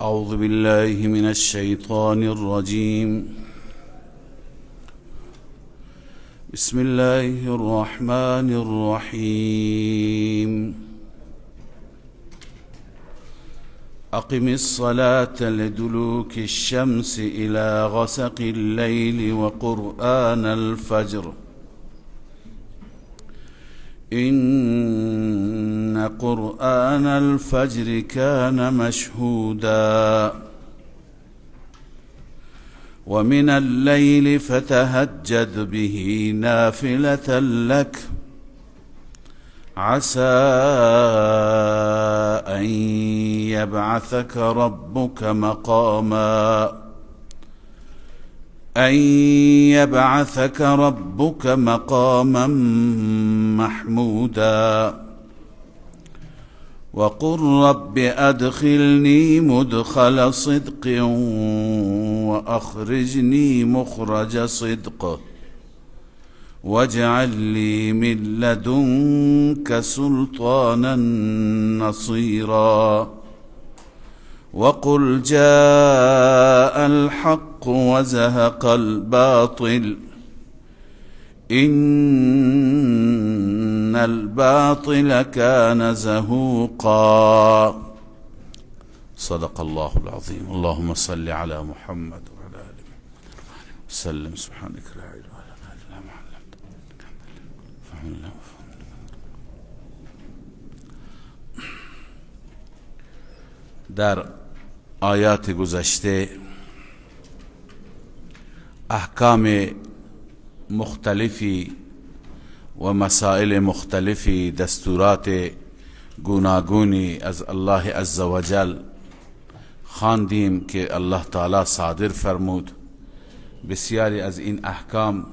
أعوذ بالله من الشيطان الرجيم. بسم الله الرحمن الرحيم. أقم الصلاة لدلوك الشمس إلى غسق الليل وقرآن الفجر إن قرآن الفجر كان مشهودا ومن الليل فتهجد به نافلة لك عسى أن يبعثك ربك مقاما محمودا وقل رب أدخلني مدخل صدق وأخرجني مخرج صدق واجعل لي من لدنك سلطانا نصيرا وقل جاء الحق وزهق الباطل إن الباطل كان زهوقا. صدق الله العظيم. اللهم صل على محمد وعلى آله وسلم. سبحانك لا علم لنا إلا ما علمتنا. در آیات گذشته احکام مختلفی و مسائل مختلفی، دستورات گوناگونی از الله عزوجل خواندیم که الله تعالی صادر فرمود. بسیاری از این احکام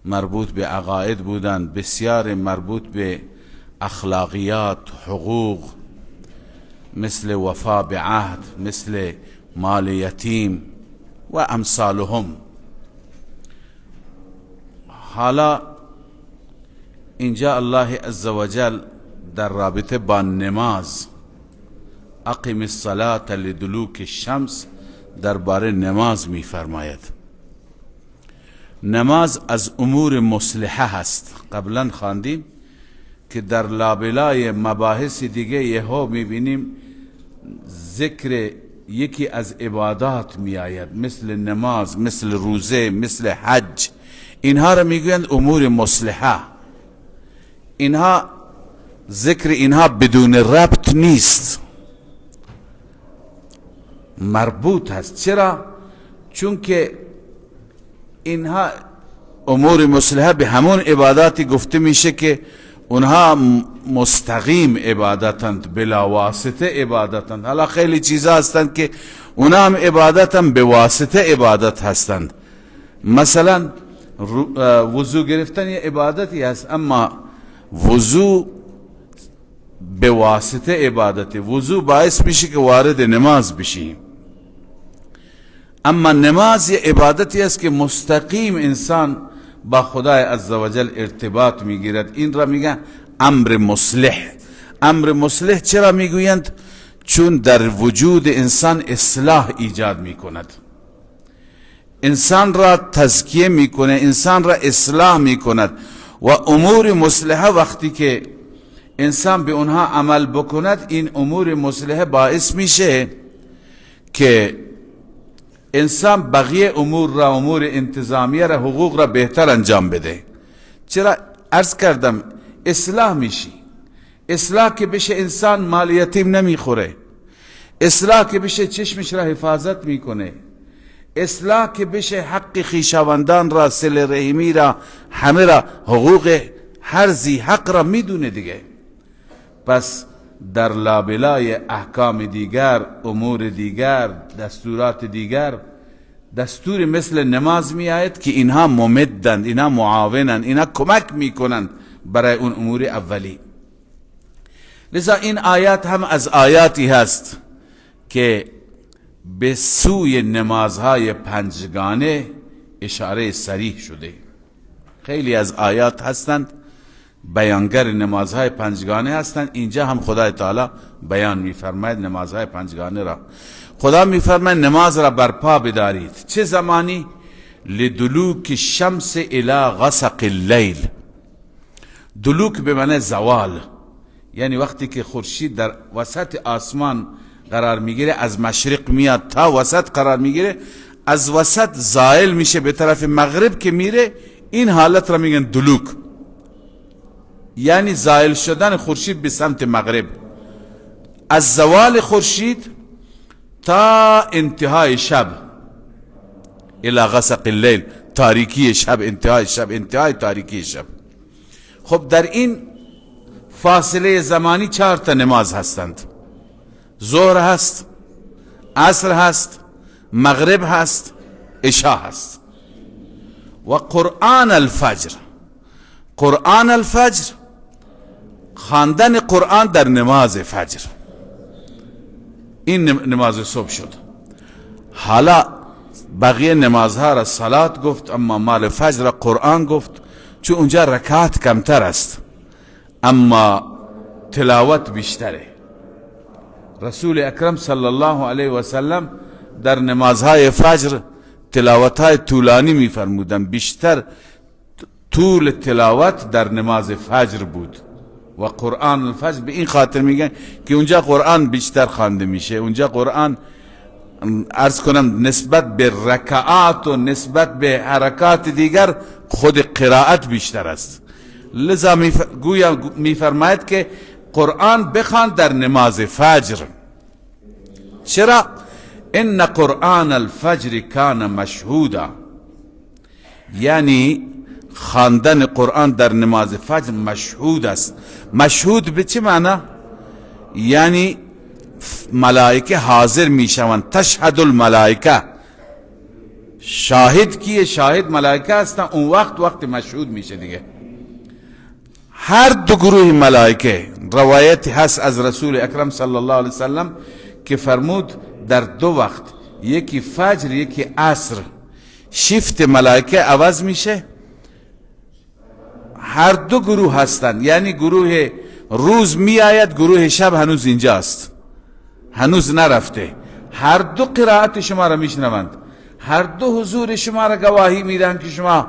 مربوط به عقاید بودند، بسیار مربوط به اخلاقیات، حقوق، مثل وفا به عهد، مثل مال یتیم و امثالهم. حالا اینجا الله عزوجل در رابطه با نماز، اقم الصلاة لدلوک الشمس، درباره نماز می فرماید. نماز از امور مصلحه هست. قبلا خواندیم که در لابلای مباحث دیگه یهو می بینیم ذکر یکی از عبادات می آید، مثل نماز، مثل روزه، مثل حج. اینها را می گویند امور مصلحه. اینها ذکر اینها بدون ربط نیست، مربوط هست. چرا؟ چون که اینها امور مصلحه به همون عباداتی گفته میشه که اونها مستقیم عبادتند، بلا واسطه عبادتند. حالا خیلی چیزا هستند که اونها هم عبادتند، به واسطه عبادت هستند. مثلا وضو گرفتن یه عبادتی هست، اما وضو به واسطه عبادته. وضو باعث میشه که وارد نماز بشی، اما نماز یه عبادتی است که مستقیم انسان با خدای عزوجل ارتباط میگیرد. این را میگن امر مصلح. امر مصلح چرا میگویند؟ چون در وجود انسان اصلاح ایجاد میکند، انسان را تزکیه میکنه، انسان را اصلاح میکند. و امور مصلحه وقتی که انسان به اونها عمل بکند، این امور مصلحه باعث میشه که انسان بقیه امور را، امور انتظامیه را، حقوق را بهتر انجام بده. چرا؟ عرض کردم اصلاح میشی. اصلاح که بشه انسان مال یتیم نمیخوره، اصلاح که بشه چشمش را حفاظت میکنه، اصلاح که بشه حق خویشاوندان را، صله رحمی را، همه را، حقوق هر ذی حق را میدونه دیگه. پس در لابلای احکام دیگر، امور دیگر، دستورات دیگر، دستور مثل نماز می آید که اینها ممدند، اینها معاونند، اینها کمک میکنند برای اون امور اولی. لذا این آیات هم از آیاتی هست که به سوی نمازهای پنجگانه اشاره صریح شده. خیلی از آیات هستند بیانگر نمازهای پنجگانه هستند. اینجا هم خدای تعالی بیان میفرماید نمازهای پنجگانه را. خدا میفرماید نماز را برپا بدارید. چه زمانی؟ لدلوک الشمس الى غسق اللیل. دلوک به معنی زوال، یعنی وقتی که خورشید در وسط آسمان قرار میگیره، از مشرق میاد تا وسط قرار میگیره، از وسط زائل میشه به طرف مغرب که میره، این حالت را میگن دلوک، یعنی زائل شدن خورشید به سمت مغرب. از زوال خورشید تا انتهای شب، الى غسق اللیل، تاریکی شب، انتهای شب، انتهای تاریکی شب. خب در این فاصله زمانی 4 تا نماز هستند. ظهر هست، عصر هست، مغرب هست، عشاء هست. و قرآن الفجر. قرآن الفجر، خواندن قرآن در نماز فجر. این نماز صبح شد. حالا بقیه نمازها را صلات گفت، اما مال فجر را قرآن گفت، چون اونجا رکعت کمتر است اما تلاوت بیشتره. رسول اکرم صلی الله علیه و سلم در نمازهای فجر تلاوتهای طولانی میفرمودن، بیشتر طول تلاوت در نماز فجر بود. و قرآن الفجر به این خاطر میگن که اونجا قرآن بیشتر خوانده میشه، اونجا قرآن عرض کنم نسبت به رکعات و نسبت به حرکات دیگر خود قرائت بیشتر است. لذا گویا میفرماید که قرآن بخوان در نماز فجر. چرا؟ ان قرآن الفجر کان مشهودا، یعنی خواندن قرآن در نماز فجر مشهود است. مشهود به چه معنی؟ یعنی ملائکه حاضر میشوند. تشهد الملائکه، شاهد کیه؟ شاهد ملائکه هستن. اون وقت مشهود میشه دیگه. هر دو گروه ملائکه، روایتی هست از رسول اکرم صلی الله علیه وسلم که فرمود در 2 وقت، یکی فجر یکی عصر، شیفت ملائکه عوض میشه. هر دو گروه هستند، یعنی گروه روز می آید، گروه شب هنوز اینجاست، هنوز نرفته. هر دو قرائت شما را میشنوند، هر دو حضور شما را گواهی میدن که شما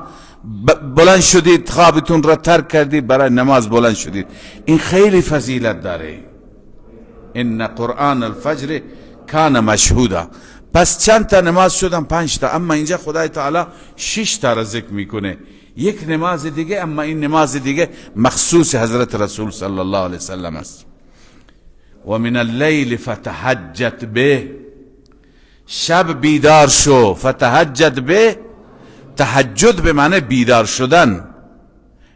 بلند شدید، خوابتون را ترک کردید، برای نماز بلند شدید. این خیلی فضیلت داره. ان قرآن الفجر کان مشهودا. پس چند تا نماز شدن؟ 5 تا. اما اینجا خدای تعالی 6 تا را ذکر میکنه. یک نماز دیگه، اما این نماز دیگه مخصوص حضرت رسول صلی الله علیه وسلم است. و من اللیل فتهجد به، شب بیدار شو. فتهجد به، تهجد به معنی بیدار شدن،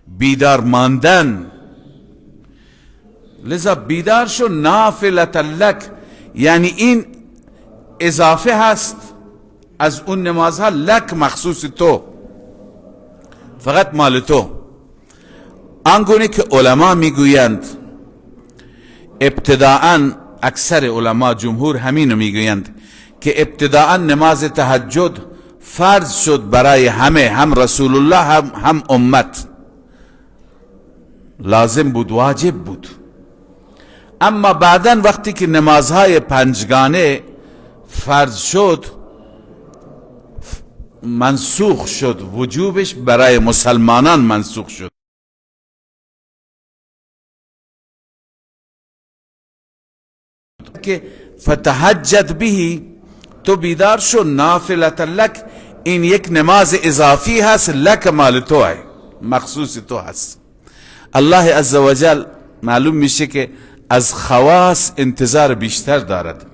بیدار ماندن. لذا بیدار شو نافلة لک، یعنی این اضافه هست از اون نمازها، لک مخصوص تو، فقط مال تو. آنگونه که علما میگویند، ابتداءً اکثر علما جمهور همینو میگویند که ابتداءً نماز تهجد فرض شد برای همه، هم رسول الله هم امت، لازم بود، واجب بود. اما بعداً وقتی که نمازهای پنجگانه فرض شد، منسوخ شد، وجوبش برای مسلمانان منسوخ شد. که فتهجد به، تو بیدار شو، نافلة لک، این یک نماز اضافی هست، لک مال تو ہے، مخصوص تو هست. الله عزوجل معلوم میشه که از خواص انتظار بیشتر دارد.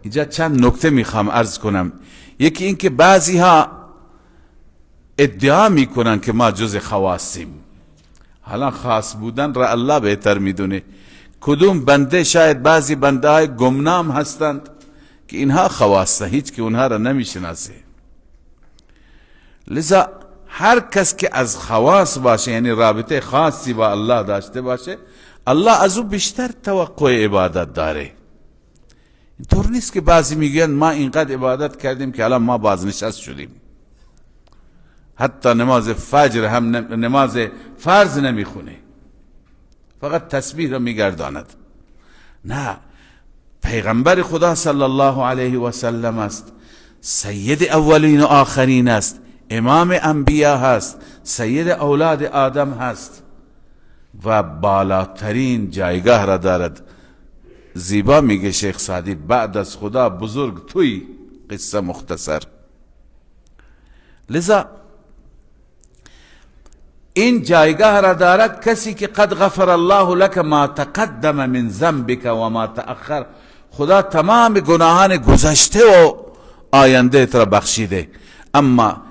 اینجا چند نکته میخوام عرض کنم. یکی این که بعضی ها ادعا میکنن که ما جز خواصیم. حالا خاص بودن را الله بهتر میدونه. کدوم بنده، شاید بعضی بنده های گمنام هستند که اینها خواصه، هیچ که اونها را نمیشناسه. لذا هر کس که از خواص باشه، یعنی رابطه خاصی با الله داشته باشه، الله از او بیشتر توقع عبادت داره. اینطور نیست که بعضی میگن ما اینقدر عبادت کردیم که الان ما بازنشست شدیم، حتی نماز فجر هم نماز فرض نمیخونه. فقط تسبیح را میگرداند. نه، پیغمبر خدا صلی الله علیه و سلم است، سید اولین و آخرین است، امام انبیا هست، سید اولاد آدم هست و بالاترین جایگاه را دارد. زیبا میگه شیخ سعدی بعد از خدا بزرگ توی. قصه مختصر. لذا این جایگاه را دارد کسی که قد غفر الله لك ما تقدم من ذنبك و ما تأخر. خدا تمام گناهان گذشته و آینده را بخشیده. اما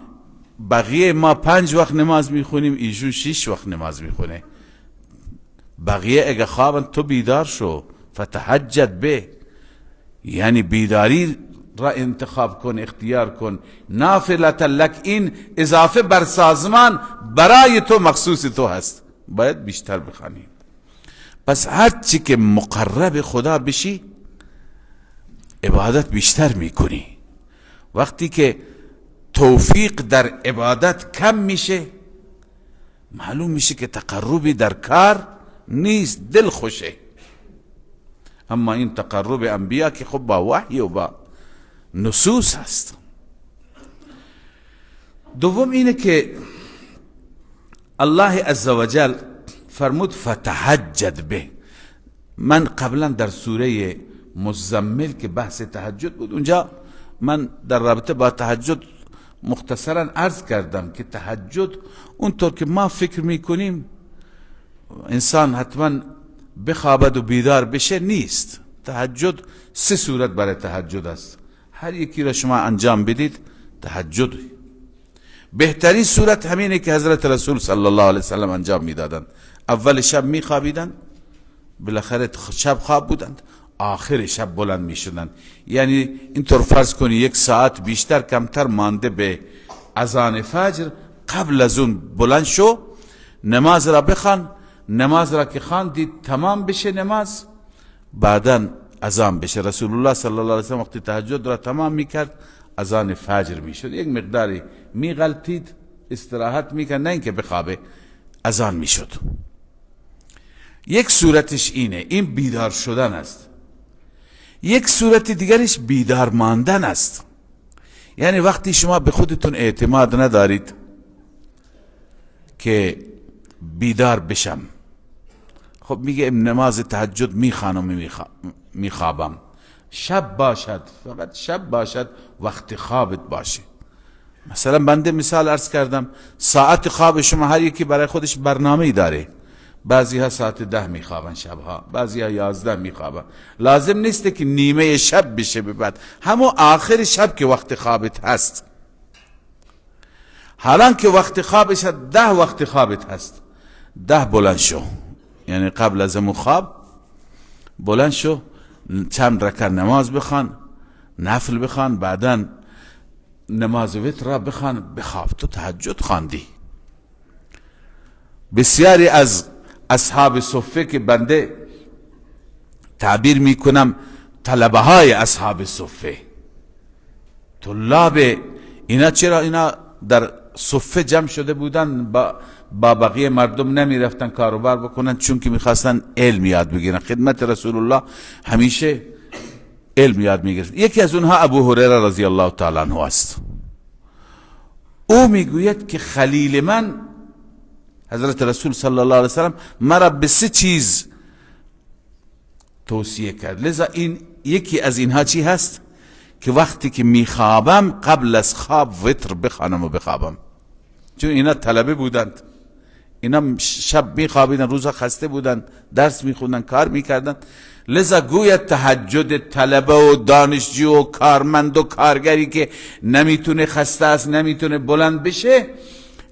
بقیه ما 5 وقت نماز میخونیم، ایشون 6 وقت نماز میخونه. بقیه اگه خوابن تو بیدار شو، فتهجد به، یعنی بیداری را انتخاب کن، اختیار کن. نافلة لک، این اضافه بر سازمان برای تو، مخصوص تو هست، باید بیشتر بخوانی. پس هر چی که مقرب خدا بشی عبادت بیشتر میکنی. وقتی که توفیق در عبادت کم میشه معلوم میشه که تقربی در کار نیست، دل خوشه. اما این تقرب انبیا که خب با وحی و با نصوص هست. دوم اینه که الله عزوجل فرمود فتهجد به. من قبلا در سوره مزمل که بحث تهجد بود، اونجا من در رابطه با تهجد مختصرا عرض کردم که تهجد اونطور که ما فکر میکنیم انسان حتما بخوابد و بیدار بشه نیست. تهجد 3 صورت برای تهجد است، هر یکی را شما انجام بدید تهجد. بهترین صورت همینه که حضرت رسول صلی الله علیه وسلم انجام میدادند. اول شب میخوابیدند، بالاخره شب خواب بودند، آخر شب بلند میشدند. یعنی اینطور فرض کنی 1 ساعت بیشتر کمتر مانده به اذان فجر، قبل از اون بلند شو، نماز را بخوان. نماز را که خواندید تمام بشه نماز، بعداً اذان بشه. رسول الله صلی الله علیه وسلم وقتی تهجد را تمام میکرد اذان فجر میشد، یک مقداری میغلطید استراحت میکرد، نه اینکه بخوابه، اذان میشد. یک صورتش اینه، این بیدار شدن است. یک صورت دیگرش بیدار ماندن است. یعنی وقتی شما به خودتون اعتماد ندارید که بیدار بشم، خب میگه نماز تهجد میخوانم میخوابم، شب باشد، فقط شب باشد، وقت خوابت باشه. مثلا بنده مثال عرض کردم، ساعت خواب شما هر یکی برای خودش برنامه‌ای داره. بعضی ها ساعت 10 میخوابن شبها، بعضی ها 11 میخوابن. لازم نیسته که نیمه شب بشه، به بعد همون آخر شب که وقت خوابت هست. حالا که وقت خوابش 10 وقت خوابت هست، 10 بلند شو، یعنی قبل از اون خواب بلند شو، چند رکعت نماز بخوان، نفل بخوان، بعدن نماز وتر را بخوان، بخواب. تو تهجد خواندی. بسیاری از اصحاب صفه که بنده تعبیر میکنم طلبه های اصحاب صفه، طلاب اینا، چرا اینا در صفه جمع شده بودن، با بقیه مردم نمی رفتن کاروبار بکنن، چون که میخواستن علم یاد بگیرن. خدمت رسول الله همیشه علم یاد میگیرن. یکی از اونها ابو هریره رضی الله تعالی عنه است. او میگوید که خلیل من حضرت رسول صلی الله علیه وسلم مرا به 3 چیز توصیه کرد. لذا این یکی از اینها چی هست؟ که وقتی که میخوابم قبل از خواب وتر بخوانم و بخوابم. چون اینا طلبه بودند، اینا شب میخوابیدن، روزا خسته بودن، درس میخوندن، کار میکردن. لذا گوید تهجد طلبه و دانشجو و کارمند و کارگری که نمیتونه، خسته است، نمیتونه بلند بشه،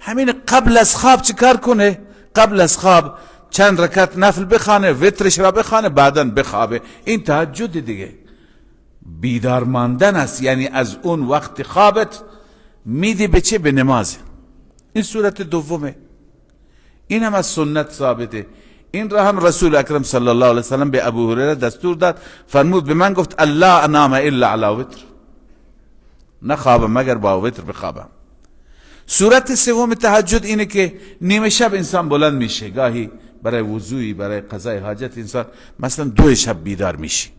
همین قبل از خواب چی کار کنه؟ قبل از خواب چند رکعت نفل بخوانه، وترش را بخوانه، بعدن بخوابه. این تهجد دیگه، بیدار ماندن است. یعنی از اون وقت خوابت میدی به چه؟ به نماز. این صورت دومه. این هم از سنت ثابته. این را هم رسول اکرم صلی الله علیه وسلم به ابو هریره دستور داد، فرمود به من گفت الله انام الا علی وتر، نخوابم مگر با وتر بخوابم. صورت سوم تهجد اینه که نیمه شب انسان بلند میشه، گاهی برای وضوعی، برای قضای حاجت انسان مثلا 2 شب بیدار میشی.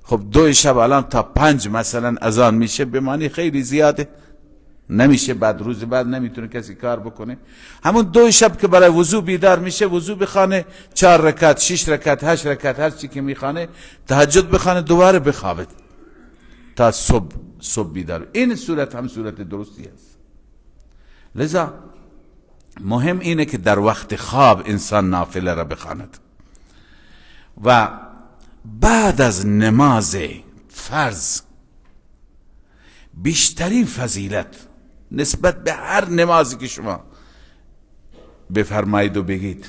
خب 2 شب الان تا 5 مثلا اذان میشه، به معنی خیلی زیاده، نمیشه بعد روز بعد نمیتونه کسی کار بکنه. همون 2 شب که برای وضوع بیدار میشه، وضوع بخانه 4 رکعت 6 رکعت 8 رکعت هر چی که میخوانه، تهجد بخانه، دوباره بخوابه تا صبح بیدار. این صورت هم صورت درستی است. لذا مهم اینه که در وقت خواب انسان نافله را بخواند و بعد از نماز فرض بیشترین فضیلت نسبت به هر نمازی که شما بفرمایید و بگید،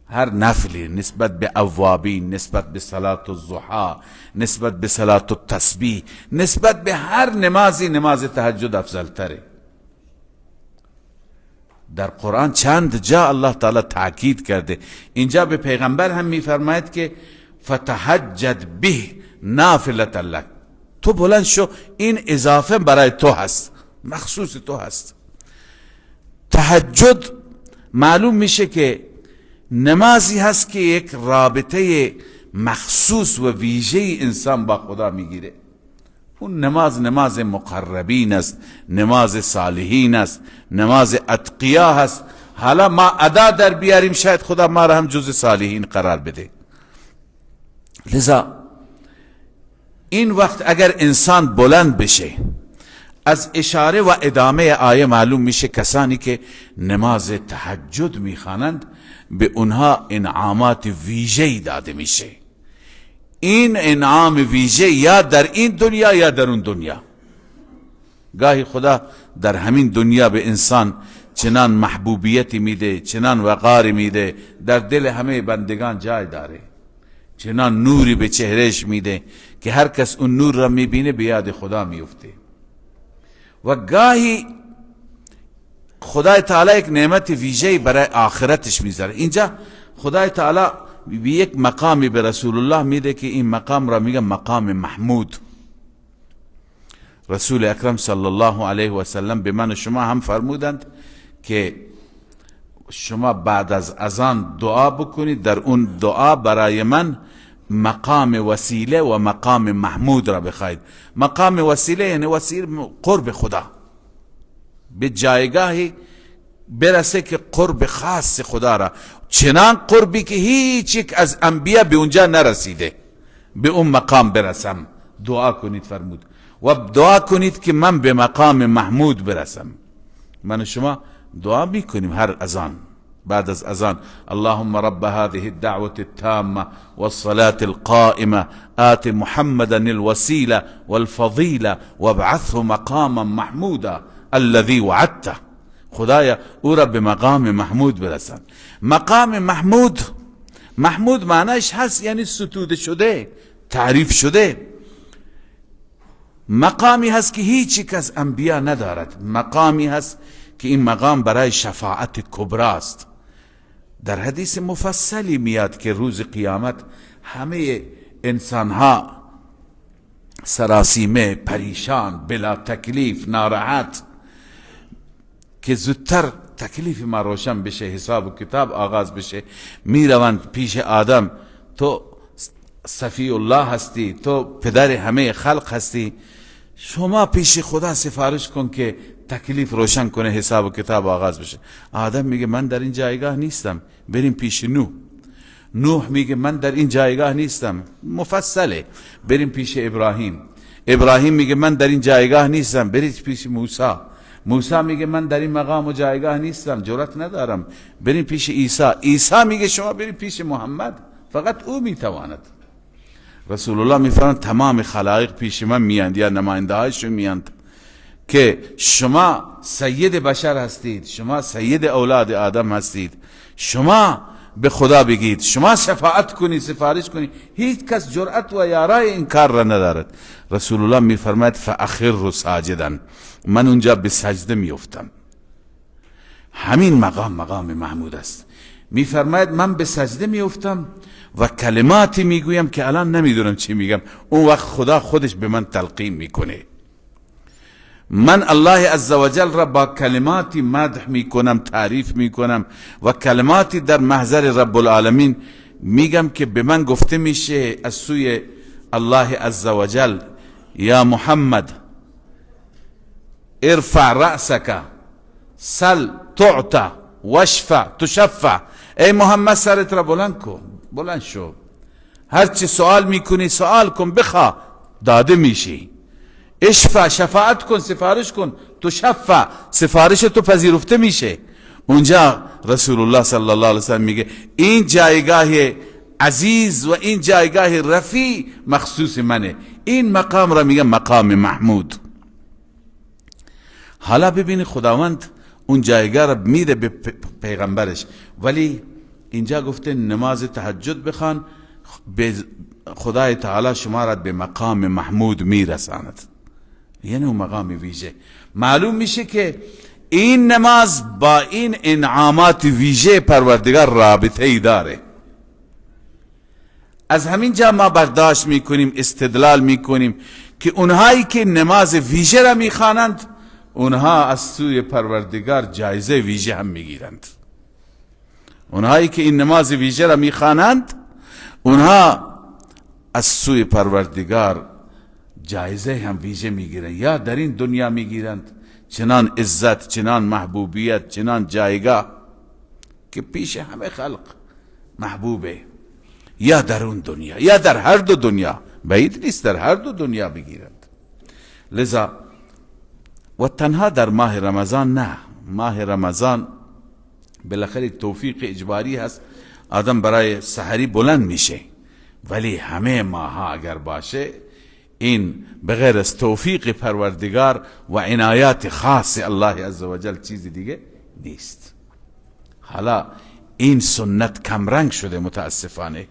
هر نفلی، نسبت به اوابین، نسبت به صلات الضحی، نسبت به صلات التسبیح، نسبت به هر نمازی، نماز تهجد افضل تره. در قرآن چند جا الله تعالی تاکید کرده. اینجا به پیغمبر هم میفرماید که فتهجد به نافلة لک، تو بلند شو، این اضافه برای تو هست، مخصوص تو هست. تهجد معلوم میشه که نمازی هست که یک رابطه مخصوص و ویژه انسان با خدا میگیره. اون نماز مقربین است، نماز صالحین است، نماز اتقیا هست. حالا ما ادا در بیاریم، شاید خدا ما را هم جز صالحین قرار بده. لذا این وقت اگر انسان بلند بشه، از اشاره و ادامه آیه معلوم میشه کسانی که نماز تهجد میخوانند به اونها انعامات ویژه‌ای داده میشه. این انعام ویژه یا در این دنیا یا در اون دنیا. گاهی خدا در همین دنیا به انسان چنان محبوبیتی میده، چنان وقاری میده، در دل همه بندگان جای داره، چنان نوری به چهرهش میده که هر کس اون نور را میبینه به یاد خدا میفته. و گاهی خدای تعالی یک نعمت ویژه‌ای برای آخرتش میذاره. اینجا خدای تعالی به یک مقامی به رسول الله میده که این مقام را میگه مقام محمود. رسول اکرم صلی الله علیه و سلم به من و شما هم فرمودند که شما بعد از اذان دعا بکنید، در اون دعا برای من مقام وسیله و مقام محمود را بخواید. مقام وسیله یعنی وسیله قرب خدا، به جایگاهی برسه که قرب خاص خدا را، چنان قربی که هیچ یک از انبیا به اونجا نرسیده، به اون مقام برسم. دعا کنید فرمود و دعا کنید که من به مقام محمود برسم. من و شما دعا میکنیم هر اذان، بعد از اذان اللهم رب هذه الدعوة التامة والصلاة القائمة آت محمدا الوسيلة والفضيلة وابعثه مقاما محمودا الذي وعدته. خدایا او را به مقام محمود برسان. مقام محمود، محمود معنیش هست یعنی ستوده شده، تعریف شده. مقامی هست که هیچ یک از انبیا ندارد. مقامی هست که این مقام برای شفاعت کبرا است. در حدیث مفصلی میاد که روز قیامت همه انسانها سراسیمه، پریشان، بلا تکلیف، ناراحت، که زودتر تکلیف ما روشن بشه، حساب و کتاب آغاز بشه، میروند پیش آدم. تو صفی الله هستی، تو پدر همه خلق هستی، شما پیش خدا سفارش کن که تکلیف روشن کنه، حساب و کتاب آغاز بشه. آدم میگه من در این جایگاه نیستم، بریم پیش نوح. نوح میگه من در این جایگاه نیستم، مفصله، بریم پیش ابراهیم. ابراهیم میگه من در این جایگاه نیستم، برید پیش موسی. موسی میگه من در این مقام و جایگاه نیستم، جرأت ندارم، بریم پیش عیسی. عیسی میگه شما برید پیش محمد، فقط او میتواند. رسول الله میفرماید تمام خلایق پیش من میاند یا نماینده هایشون میاند که شما سید بشر هستید، شما سید اولاد آدم هستید، شما به خدا بگید، شما شفاعت کنید، سفارش کنید. هیچ کس جرأت و یارای این کار را ندارد. رسول الله میفرماید فاخر ساجدا، من اونجا به سجده میافتم. همین مقام محمود است. میفرماید من به سجده میافتم و کلماتی میگویم که الان نمیدونم چی میگم. اون وقت خدا خودش به من تلقین میکنه. من الله عزوجل را با کلماتی مدح میکنم، تعریف میکنم و کلماتی در محضر رب العالمین میگم که به من گفته میشه از سوی الله عزوجل یا محمد ارفع رأسک سل تعطى واشفع تشفع. ای محمد سرت را بلند کن، بلند شو، هرچی سوال میکنی سوال کن، بخوا داده میشی. اشفع شفاعت کن، سفارش کن، تشفع سفارش تو پذیرفته میشه. اونجا رسول الله صلی الله علیه وسلم میگه این جایگاه عزیز و این جایگاه رفیع مخصوص منه. این مقام را میگه مقام محمود. حالا ببینی خداوند اون جایگاه را میده به پیغمبرش، ولی اینجا گفته نماز تهجد بخوان، به خدای تعالی شما را به مقام محمود میرساند، یعنی اون مقام ویژه. معلوم میشه که این نماز با این انعامات ویژه پروردگار رابطه ای داره. از همین جا ما برداشت میکنیم، استدلال میکنیم که اونهایی که نماز ویژه را میخوانند اونها از سوی پروردگار جایزه ویژه هم میگیرند. اونهایی که این نماز ویژه را میخوانند اونها از سوی پروردگار جایزه هم ویژه میگیرند، یا در این دنیا میگیرند چنان عزت، چنان محبوبیت، چنان جایگاه که پیش همه خلق محبوبه، یا در اون دنیا یا در هر دو دنیا، بعید نیست در هر دو دنیا بگیرند. لذا و تنها در ماه رمضان نه، ماه رمضان بالاخره توفیق اجباری هست، آدم برای سحری بلند میشه، ولی همه ماها اگر باشه این بغیر از توفیق پروردگار و عنایات خاص الله عزوجل چیزی دیگه نیست. حالا این سنت کمرنگ شده متاسفانه.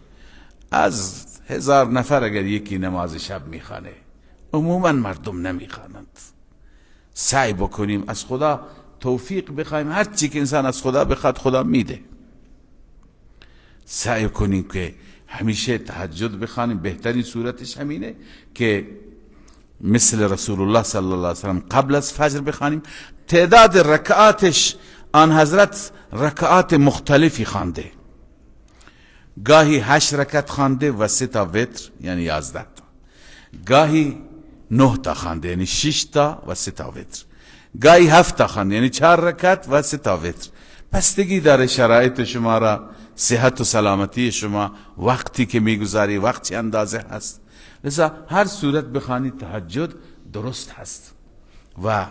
از 1000 نفر اگر یکی نماز شب میخوانه، عموما مردم نمیخوانند. سعی بکنیم از خدا توفیق بخوایم، هر چی که انسان از خدا بخواد خدا میده. سعی کنیم که همیشه تهجد بخوانیم، بهترین صورتش همینه که مثل رسول الله صلی الله علیه وسلم قبل از فجر بخوانیم. تعداد رکعاتش آن حضرت رکعات مختلفی خوانده، گاهی 8 رکعت خوانده و 3 تا وتر یعنی 11 تا، گاهی 9 تا خوانده یعنی 6 تا و 3 تا وتر، گاهی 7 تا خوانده یعنی 4 رکعت و 3 تا وتر. بستگی داره شرایط شما را، صحت و سلامتی شما، وقتی که میگذاری وقت چه اندازه هست. لذا هر صورت بخوانید تهجد درست هست و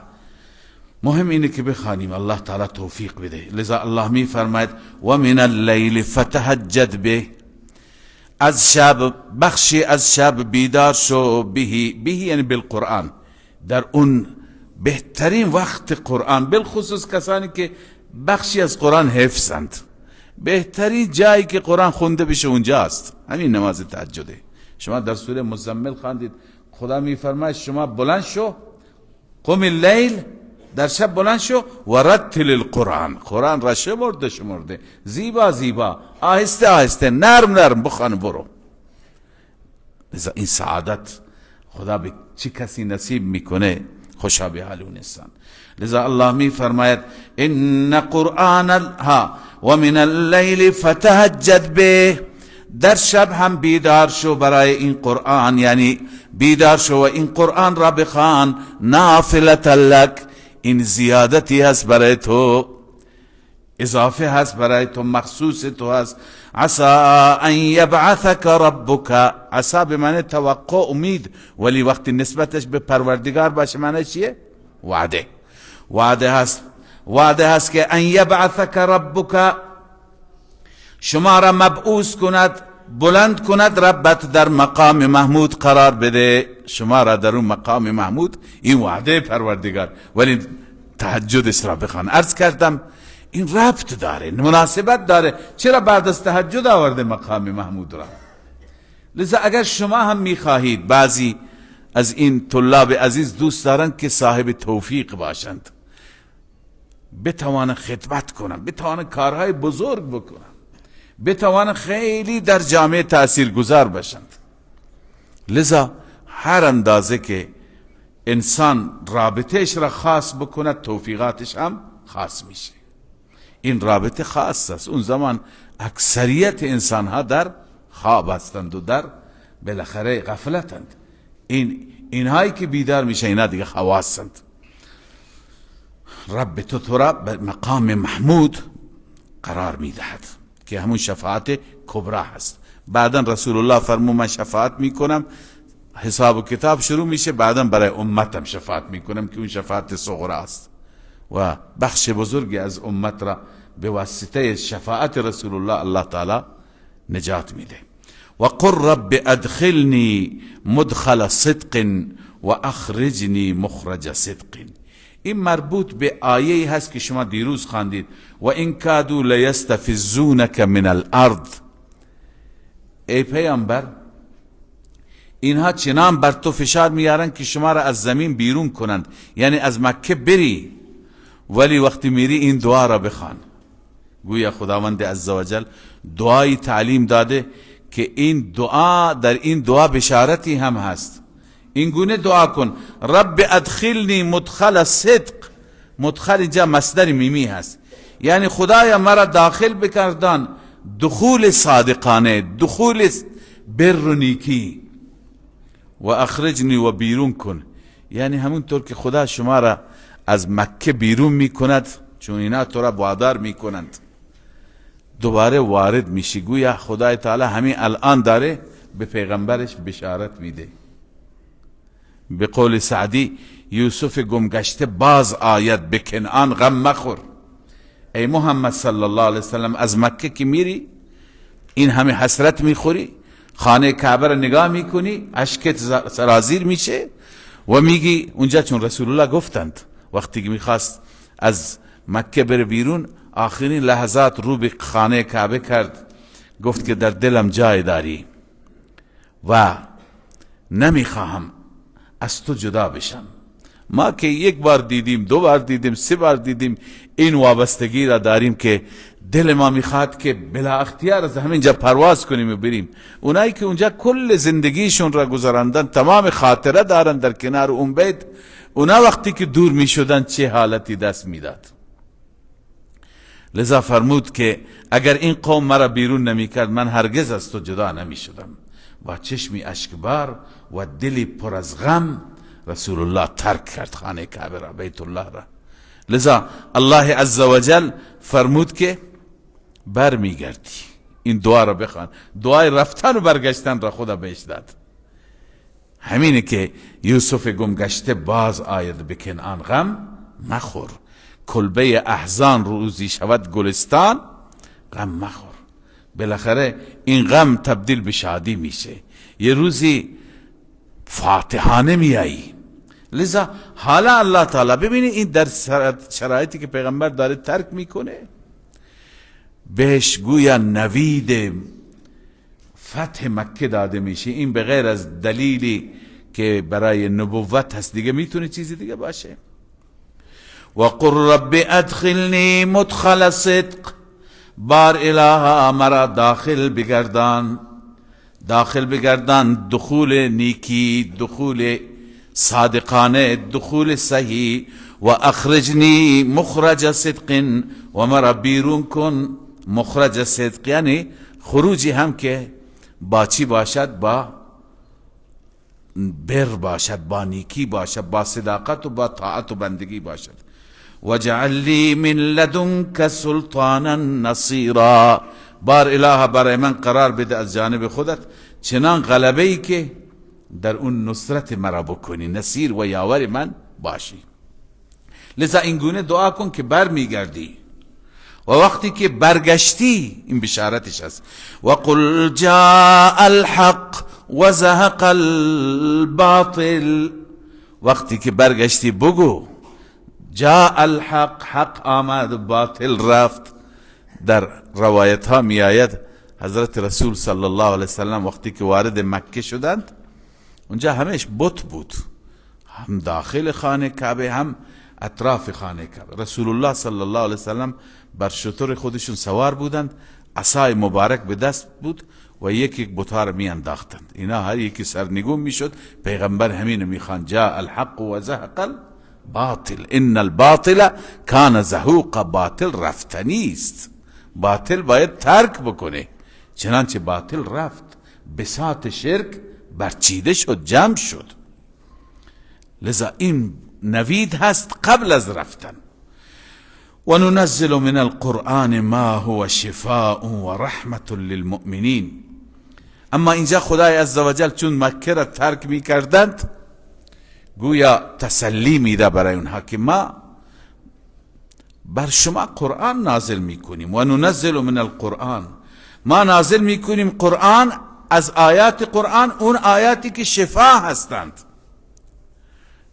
مهم اینه که بخوانیم الله تعالی توفیق بده. لذا الله می فرماید و من اللیل فتهجد به، از شب بخشی از شب بیدار شو، به یعنی بالقرآن، در اون بهترین وقت قرآن، بالخصوص کسانی که بخشی از قرآن حفظند، بهترین جایی که قرآن خونده بشه اونجاست، همین نماز تهجده. شما در سوره مزمل خواندید خدا می فرماید شما بلند شو، قم اللیل، در شب بلند شو و رتل القرآن، قرآن را شمرده زیبا زیبا، آهسته آهسته، نرم نرم بخوان برو. لذا این سعادت خدا به چی کسی نصیب میکنه، خوشا به حال اون انسان. لذا الله می فرماید ان قرآن ها و من اللیل فتهجد به، در شب هم بیدار شو برای این قرآن، یعنی بیدار شو و این قرآن را بخوان، نافلة لک، این زیادتی هست برای تو، اضافه هست برای تو، مخصوص تو هست. عسى ان یبعثک ربک، عسى به معنی توقع، امید، ولی وقتی نسبتش به پروردگار باشه معنی چیه؟ وعده. وعده هست که ان یبعثک ربک، شما را مبعوث کند، بلند کند ربت، در مقام محمود قرار بده شما را در اون مقام محمود. این وعده پروردگار، ولی تهجد را بخوان. عرض کردم این ربط داره، مناسبت داره، چرا بعد از تهجد آورده مقام محمود را. لذا اگر شما هم میخواهید، بعضی از این طلاب عزیز دوست دارند که صاحب توفیق باشند، بتوانند خدمت کنند، بتوانند کارهای بزرگ بکنند، بتوانند خیلی در جامعه تأثیر گذار باشند. لذا هر اندازه که انسان رابطهش را خاص بکند توفیقاتش هم خاص میشه. این رابطه خاص است. اون زمان اکثریت انسان ها در خواب هستند و در بالاخره غفلتند. اینهایی که بیدار میشه اینا دیگه خواصند. رب تو را به مقام محمود قرار میدهد که همون شفاعت کبرا هست. بعدا رسول الله فرمود من شفاعت میکنم، حساب و کتاب شروع میشه، بعدا برای امتم شفاعت میکنم که اون شفاعت صغرا است و بخش بزرگی از امت را به واسطه شفاعت رسول الله الله تعالی نجات میده. و قل رب ادخلنی مدخل صدق و اخرجنی مخرج صدق. این مربوط به آیه هست که شما دیروز خواندید و ان کادوا لیستفزونک من الارض. ای پیامبر اینها چنان بر تو فشار میارن که شما را از زمین بیرون کنند، یعنی از مکه بری، ولی وقتی میری این دعا را بخوان. گویا خداوند عزوجل دعای تعلیم داده که این دعا، در این دعا بشارتی هم هست. این گونه دعا کن رب ادخلنی مدخل صدق. مدخل اینجا مصدر میمی هست، یعنی خدایا مرا داخل بکردان دخول صادقانه، دخول بر و نیکی. و اخرجنی و بیرون کن، یعنی همونطور که خدا شما را از مکه بیرون میکند، چون اینا تو را وادار میکنند، دوباره وارد میشی. گویا خدای تعالی همین الان داره به پیغمبرش بشارت میده. به قول سعدی یوسف گمگشته باز آید به کنعان غم مخور. ای محمد صلی الله علیه وسلم از مکه که میری این همه حسرت میخوری، خانه کعبه را نگاه میکنی اشکت سرازیر میشه و میگی اونجا، چون رسول الله گفتند وقتی که میخواست از مکه بره بیرون آخرین لحظات رو به خانه کعبه کرد، گفت که در دلم جای داری و نمیخواهم از تو جدا بشم. ما که یک بار دیدیم، دو بار دیدیم، سه بار دیدیم این وابستگی را داریم که دل ما میخواد که بلا اختیار از همینجا پرواز کنیم و بریم. اونایی که اونجا کل زندگیشون را گذراندن، تمام خاطره دارن در کنار اون بیت، اونا وقتی که دور میشدن چه حالتی دست میداد. لذا فرمود که اگر این قوم مرا بیرون نمیکرد من هرگز از تو جدا نمیشدم. با چشمی اشکبار و دلی پر از غم رسول الله ترک کرد خانه کعبه را، بیت الله را. لذا الله عزوجل فرمود که بر میگردی. این دعا را بخوان، دعای رفتن و برگشتن را خدا بهش داد. همینه که یوسف گمگشته باز آید به کنعان غم مخور. کلبه احزان روزی شود گلستان غم مخور. بالاخره این غم تبدیل به شادی میشه، یه روزی فاتحانه میایی. لذا حالا الله تعالی ببینی این در شرایطی که پیغمبر داره ترک میکنه، بهش گویا نوید فتح مکه داده میشه. این بغیر از دلیلی که برای نبوت هست دیگه میتونه چیزی دیگه باشه. و قل رب ادخلنی مدخل صدق. بار الها مرا داخل بگردان، داخل بگردان دخول نیکی، دخول صادقانه، دخول صحیح. و اخرجنی مخرج صدق، و مرا بیرون کن مخرج صدق، یعنی خروجی هم که با چی باشد؟ با بر باشد، با نیکی باشد، با صداقت و با طاعت و بندگی باشد. وجعل لی من لدنک سلطانا نصیرا. بار الها برای من قرار بده از جانب خودت چنان غلبه ای که در اون نصرت مرا بکنی، نصیر و یاور من باشی. لذا این گونه دعا کن که بر میگردی و وقتی که برگشتی این بشارتش هست. و قل جاء الحق و زهق الباطل. وقتی که برگشتی بگو جاء الحق، حق آمد، باطل رفت. در روایت ها می آید حضرت رسول صلی الله علیه وسلم وقتی که وارد مکه شدند اونجا همش بت بود، هم داخل خانه کعبه هم اطراف خانه کعبه. رسول الله صلی الله علیه وسلم بر شتر خودشون سوار بودند، عصای مبارک به دست بود و یکی بتار می انداختند. اینا هر یکی سرنگون می شد. پیغمبر همین می خوان جاء الحق و زهق الباطل ان الباطل کان زهوقا. باطل رفتنی است، باطل باید ترک بکنه. چنانچه باطل رفت، بساط شرک برچیده شد، جمع شد. لذا این نوید هست قبل از رفتن. و ننزل من القرآن ما هو شفاء و رحمت للمؤمنین. اما اینجا خدای عزوجل چون مکه را ترک می کردند، گویا تسلی میده برای اونها که ما بر شما قرآن نازل میکنیم. و ننزل من القرآن، ما نازل میکنیم قرآن، از آیات قرآن اون آیاتی که شفا هستند،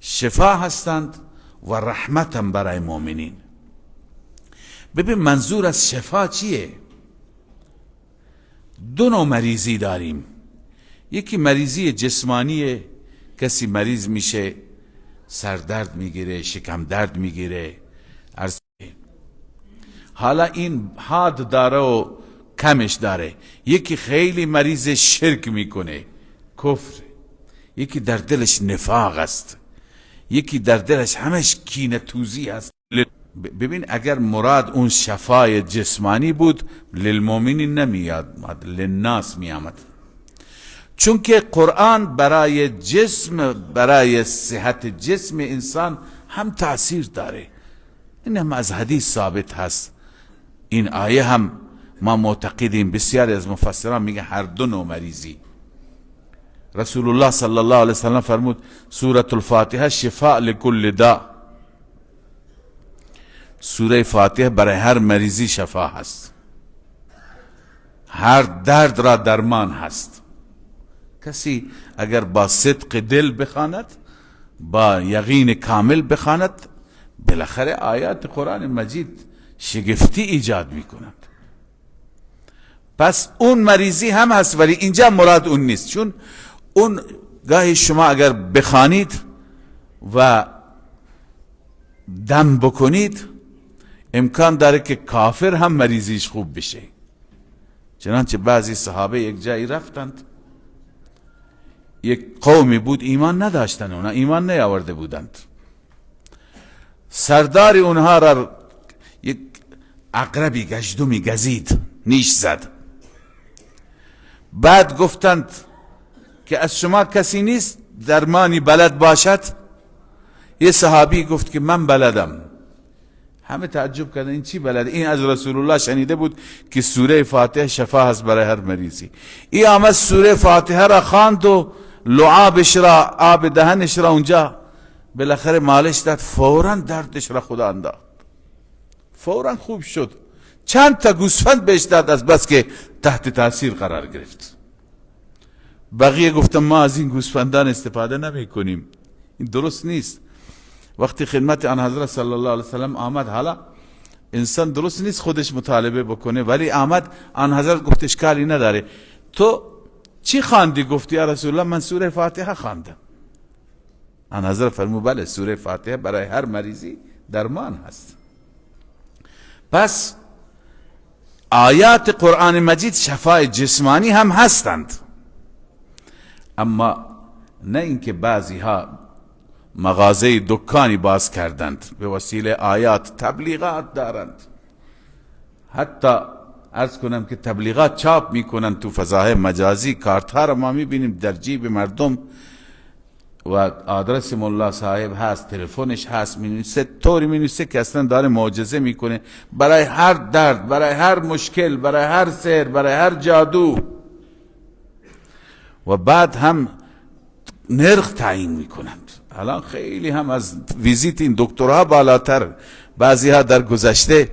شفا هستند و رحمتم برای مؤمنین. ببین منظور از شفا چیه؟ دو نوع مریضی داریم. یکی مریضی جسمانیه، کسی مریض میشه، سردرد میگیره، شکم درد میگیره. حالا این حاد داره و کمش داره. یکی خیلی مریض شرک میکنه، کفر. یکی در دلش نفاق است، یکی در دلش همش کینه توزی هست. ببین اگر مراد اون شفای جسمانی بود، للمؤمنین نمیاد، للناس میامد. چون که قرآن برای جسم، برای صحت جسم انسان هم تأثیر داره. این هم از حدیث ثابت هست. این آیه هم ما معتقدیم، بسیاری از مفسران میگه هر دو نوع مریضی. رسول الله صلی الله علیه وسلم فرمود سوره الفاتحه شفاء لكل داء. سوره فاتحه برای هر مریضی شفا هست، هر درد را درمان هست. کسی اگر با صدق دل بخواند، با یقین کامل بخواند، بالاخره آیات قرآن مجید شگفتی ایجاد میکنند. پس اون مریضی هم هست، ولی اینجا مراد اون نیست. چون اون گاهی شما اگر بخوانید و دم بکنید، امکان داره که کافر هم مریضیش خوب بشه. چنانچه بعضی صحابه یک جایی رفتند، یک قومی بود ایمان نداشتن، اونا ایمان نیاورده بودند. سردار اونها را یک عقربی گژدمی گزید، نیش زد. بعد گفتند که از شما کسی نیست درمانی بلد باشد؟ یه صحابی گفت که من بلدم. همه تعجب کردن این چی بلد؟ این از رسول الله شنیده بود که سوره فاتحه شفا هست برای هر مریضی. این آمد سوره فاتحه را خواند و لعابش را، آب دهنش را اونجا بالاخره مالش داد، فوراً دردش را خدا انداخت، فوراً خوب شد. چند تا گوسفند بهش داد از بس که تحت تاثیر قرار گرفت. بقیه گفتم ما از این گوسفندان استفاده نمی کنیم، این درست نیست. وقتی خدمت آن حضرت صلی الله علیه وسلم آمد، حالا انسان درست نیست خودش مطالبه بکنه، ولی آمد آن حضرت گفت اشکالی نداره، تو چی خواندی؟ گفتی یا رسول الله من سوره فاتحه خواندم. آن حضرت فرمود بله، سوره فاتحه برای هر مریضی درمان هست. پس آیات قرآن مجید شفای جسمانی هم هستند، اما نه اینکه بعضی ها مغازه دکانی باز کردند به وسیله آیات، تبلیغات دارند. حتی عرض کنم که تبلیغات چاپ میکنند تو فضای مجازی، کارت ها را ما میبینیم در جیب مردم و آدرس مولا صاحب هست، تلفنش هست، مینویسه، طوری مینویسه که اصلا داره معجزه میکنه برای هر درد، برای هر مشکل، برای هر سحر، برای هر جادو. و بعد هم نرخ تعیین میکنند. الان خیلی هم از ویزیت این دکترها بالاتر. بعضی ها در گذشته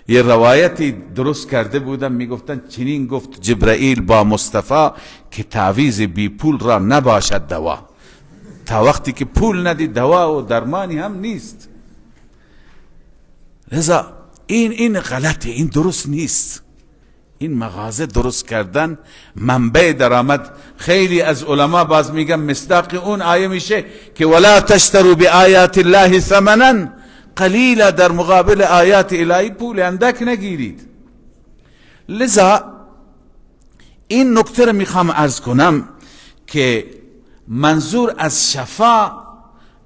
یه روایتی درست کرده بودن، میگفتن چنین گفت جبرائیل با مصطفی که تعویذ بی پول را نباشد دوا. تا وقتی که پول ندی دوا و درمانی هم نیست. لذا این غلطه، این درست نیست. این مغازه درست کردن منبع درآمد. خیلی از علما باز میگن مصداق اون آیه میشه که ولا تشتروا بآیات الله ثمنا قلیلا، در مقابل آیات الهی پول اندک نگیرید. لذا این نکته رو میخوام عرض کنم که منظور از شفا،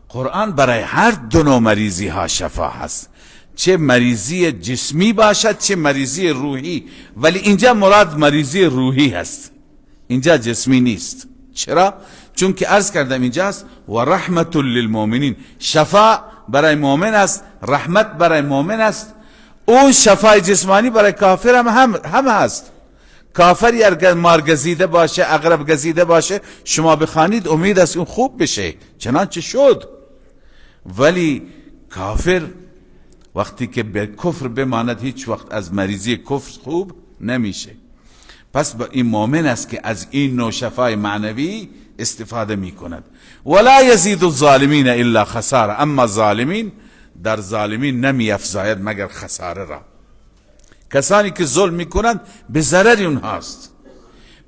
قرآن برای هر دو نوع مریضی ها شفا هست، چه مریضی جسمی باشد چه مریضی روحی، ولی اینجا مراد مریضی روحی هست، اینجا جسمی نیست. چرا؟ چون که عرض کردم اینجاست و رحمت للمؤمنین، شفا برای مؤمن است، رحمت برای مؤمن است. اون شفای جسمانی برای کافر هم هست. کافری اگر مار گزیده باشه، عقرب گزیده باشه، شما بخوانید امید است اون خوب بشه، چنانچه شد. ولی کافر وقتی که به کفر بماند هیچ وقت از مریضی کفر خوب نمیشه. پس با این مؤمن است که از این نوع شفای معنوی استفاده می کند. ولا یزید الظالمین الا خساره، اما ظالمین در ظالمین نمی افزاید مگر خساره را. کسانی که ظلم می کنند به ضرر اونهاست.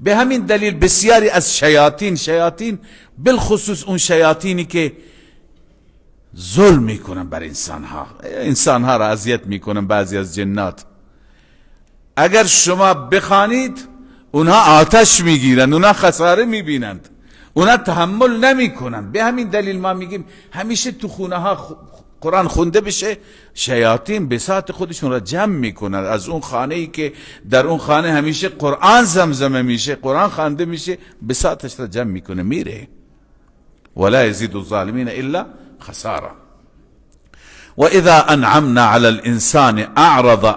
به همین دلیل بسیاری از شیاطین بالخصوص اون شیاطینی که ظلم می کنند بر انسانها را اذیت می کنند، بعضی از جنات اگر شما بخوانید اونها آتش میگیرند، اونها خساره میبینند، اونها تحمل نمی کنند. به همین دلیل ما میگیم همیشه تو خونه ها قرآن خونده بشه، شیاطین بساط خودشون را جمع میکنند از اون خانه ای که در اون خانه همیشه قرآن زمزمه میشه، قرآن خوانده میشه، بساطش را جمع میکنه میره. ولا یزید الظالمین الا خساره. و اذا انعمنا علی الانسان اعرض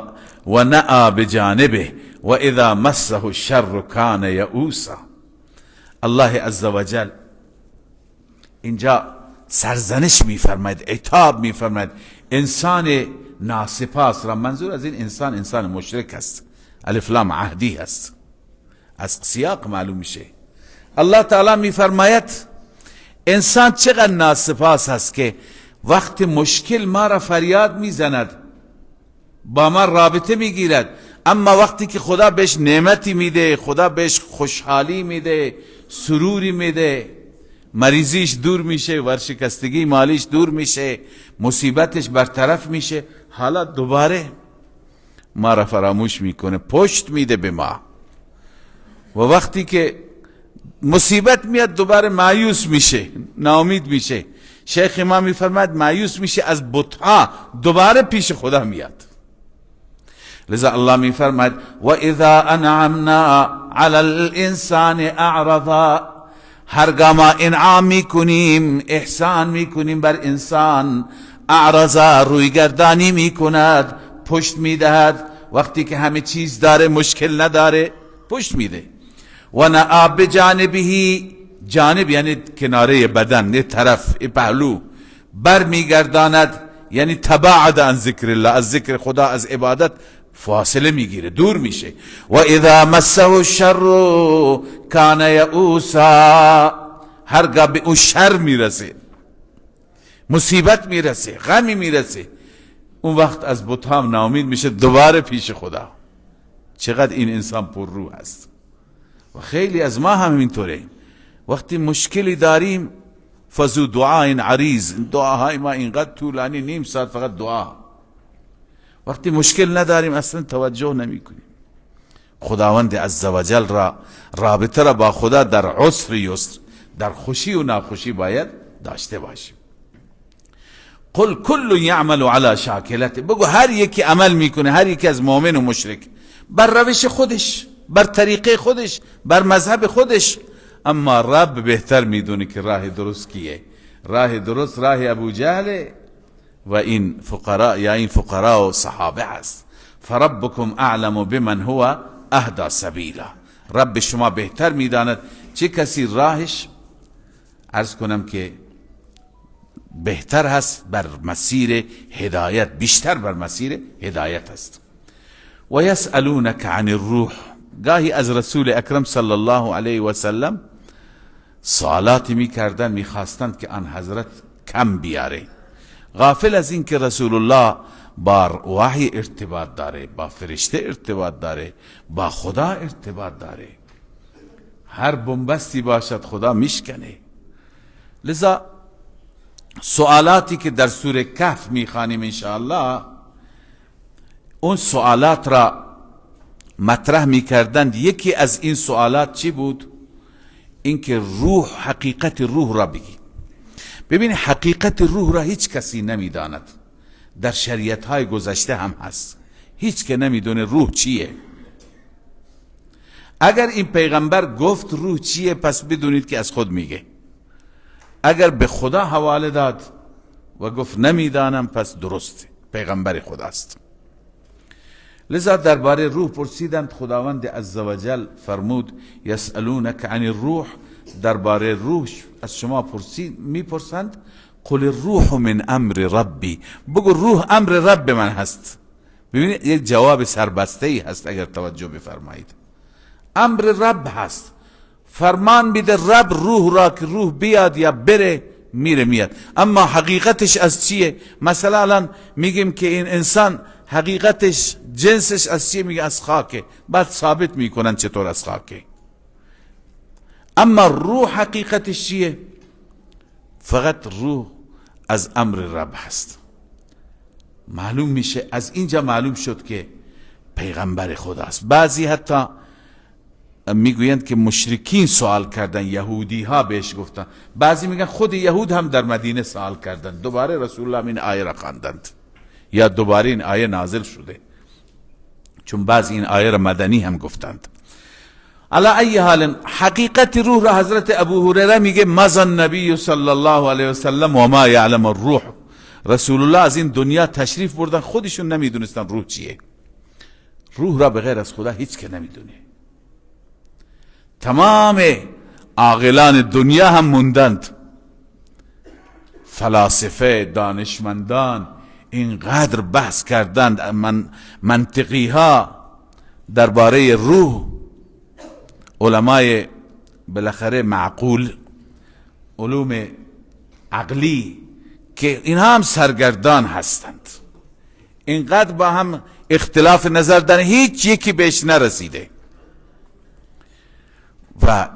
و نأى بجانبه و اذا مسه الشر کان یئوسا. الله عزوجل اینجا سرزنش میفرماید، عتاب میفرماید انسان ناسپاس را. منظور از این انسان مشرک است، الف لام عهدی است، از سیاق معلوم میشه. الله تعالی میفرماید انسان چقدر ناسپاس است که وقت مشکل ما را فریاد میزند، با ما رابطه میگیرد، اما وقتی که خدا بهش نعمتی میده، خدا بهش خوشحالی میده، سروری میده، مریضیش دور میشه، ورشکستگی مالیش دور میشه، مصیبتش برطرف میشه، حالا دوباره ما را فراموش میکنه، پشت میده به ما. و وقتی که مصیبت میاد دوباره مایوس میشه، ناامید میشه. شیخ ما میفرماید مایوس میشه از بت‌ها، دوباره پیش خدا میاد. لذا الله میفرماید و اذا انعمنا علی الانسان اعرض، هرگاه ما انعام میکنیم، احسان میکنیم بر انسان، اعرض رویگردانی میکند، پشت میدهد. وقتی که همه چیز داره، مشکل نداره، پشت میده. و نأى بجانبه، جانب یعنی کناره بدن، یه طرف، یه پهلو، بر میگرداند یعنی تباعد عن ذکر الله، از ذکر خدا، از عبادت فاصله میگیره، دور میشه. و اذا مسه الشر کان یئوسا، هرگاه به اون شر میرسه، مصیبت میرسه، غمی میرسه، اون وقت از بت‌ها ناامید میشه، دوباره پیش خدا. چقدر این انسان پر روح است. و خیلی از ما هم اینطوره، وقتی مشکلی داریم فزو دعاء عریض، دعاهای ما اینقدر طولانی، نیم ساعت فقط دعا. وقتی مشکل نداریم اصلا توجه نمی کنیم. خداوند عزوجل را رابطه را با خدا در عسر یسر، در خوشی و ناخوشی باید داشته باشیم. قل کل یعمل علی شاکلته، بگو هر یکی عمل میکنه، هر یکی از مؤمن و مشرک بر روش خودش، بر طریقه خودش، بر مذهب خودش، اما رب بهتر میدونه که راه درست کیه. راه درست راه ابو جهل و این فقراء، یا این فقراء و صحابه هست. فربکم اعلم بمن هو اهدی سبیلا، رب شما بهتر میداند چه کسی راهش، عرض کنم که بهتر هست بر مسیر هدایت، بیشتر بر مسیر هدایت است. و یسألونک عن الروح، گاهی از رسول اکرم صلی الله علیه و سلم سوالاتی میکردن، میخواستند که آن حضرت کم بیاره، غافل از این که رسول الله با وحی ارتباط داره، با فرشته ارتباط داره، با خدا ارتباط داره، هر بنبستی باشد خدا میشکنه. لذا سوالاتی که در سوره کهف میخوانیم انشاءالله، اون سوالات را مطرح میکردند یکی از این سوالات چی بود؟ اینکه روح، حقیقت روح را بگی. ببین حقیقت روح را هیچ کسی نمیداند، در شریعت های گذشته هم هست، هیچ که نمیدونه روح چیه. اگر این پیغمبر گفت روح چیه، پس بدونید که از خود میگه. اگر به خدا حواله داد و گفت نمیدانم، پس درسته، پیغمبر خداست. لذا درباره روح پرسیدند، خداوند عزوجل فرمود یسألونک عن الروح، درباره روح از شما میپرسند، قل الروح من امر ربی، بگو روح امر رب من هست. ببینید یک جواب سربسته ای هست، اگر توجه بفرمایید. امر رب هست، فرمان بیده رب روح را که روح بیاد یا بره، میره میاد. اما حقیقتش از چیه؟ مثلا الان میگیم که این انسان حقیقتش، جنسش از چیه؟ میگه از خاکه، بعد ثابت میکنن چطور از خاکه. اما روح حقیقتش چیه؟ فقط روح از امر رب هست. معلوم میشه، از اینجا معلوم شد که پیغمبر خداست. بعضی حتی میگویند که مشرکین سوال کردن، یهودی ها بهش گفتن، بعضی میگن خود یهود هم در مدینه سوال کردن، دوباره رسول الله این آیه را خواندند یا دوباره این آیه نازل شده، چون بعضی این آیه را مدنی هم گفتند. علی ای حال حقیقت روح را حضرت ابو هریره میگه مضى النبی صلی الله علیه وسلم و ما یعلم الروح، رسول الله از این دنیا تشریف بردن، خودشون نمیدونستن روح چیه. روح را بغیر از خدا هیچ که نمیدونه. تمام عاقلان دنیا هم موندند، فلاسفه، دانشمندان اینقدر بحث کردند، منطقی ها درباره روح، علمای بالاخره معقول، علوم عقلی، که اینها هم سرگردان هستند، اینقدر با هم اختلاف نظر دارن، هیچ یکی بهش نرسیده. و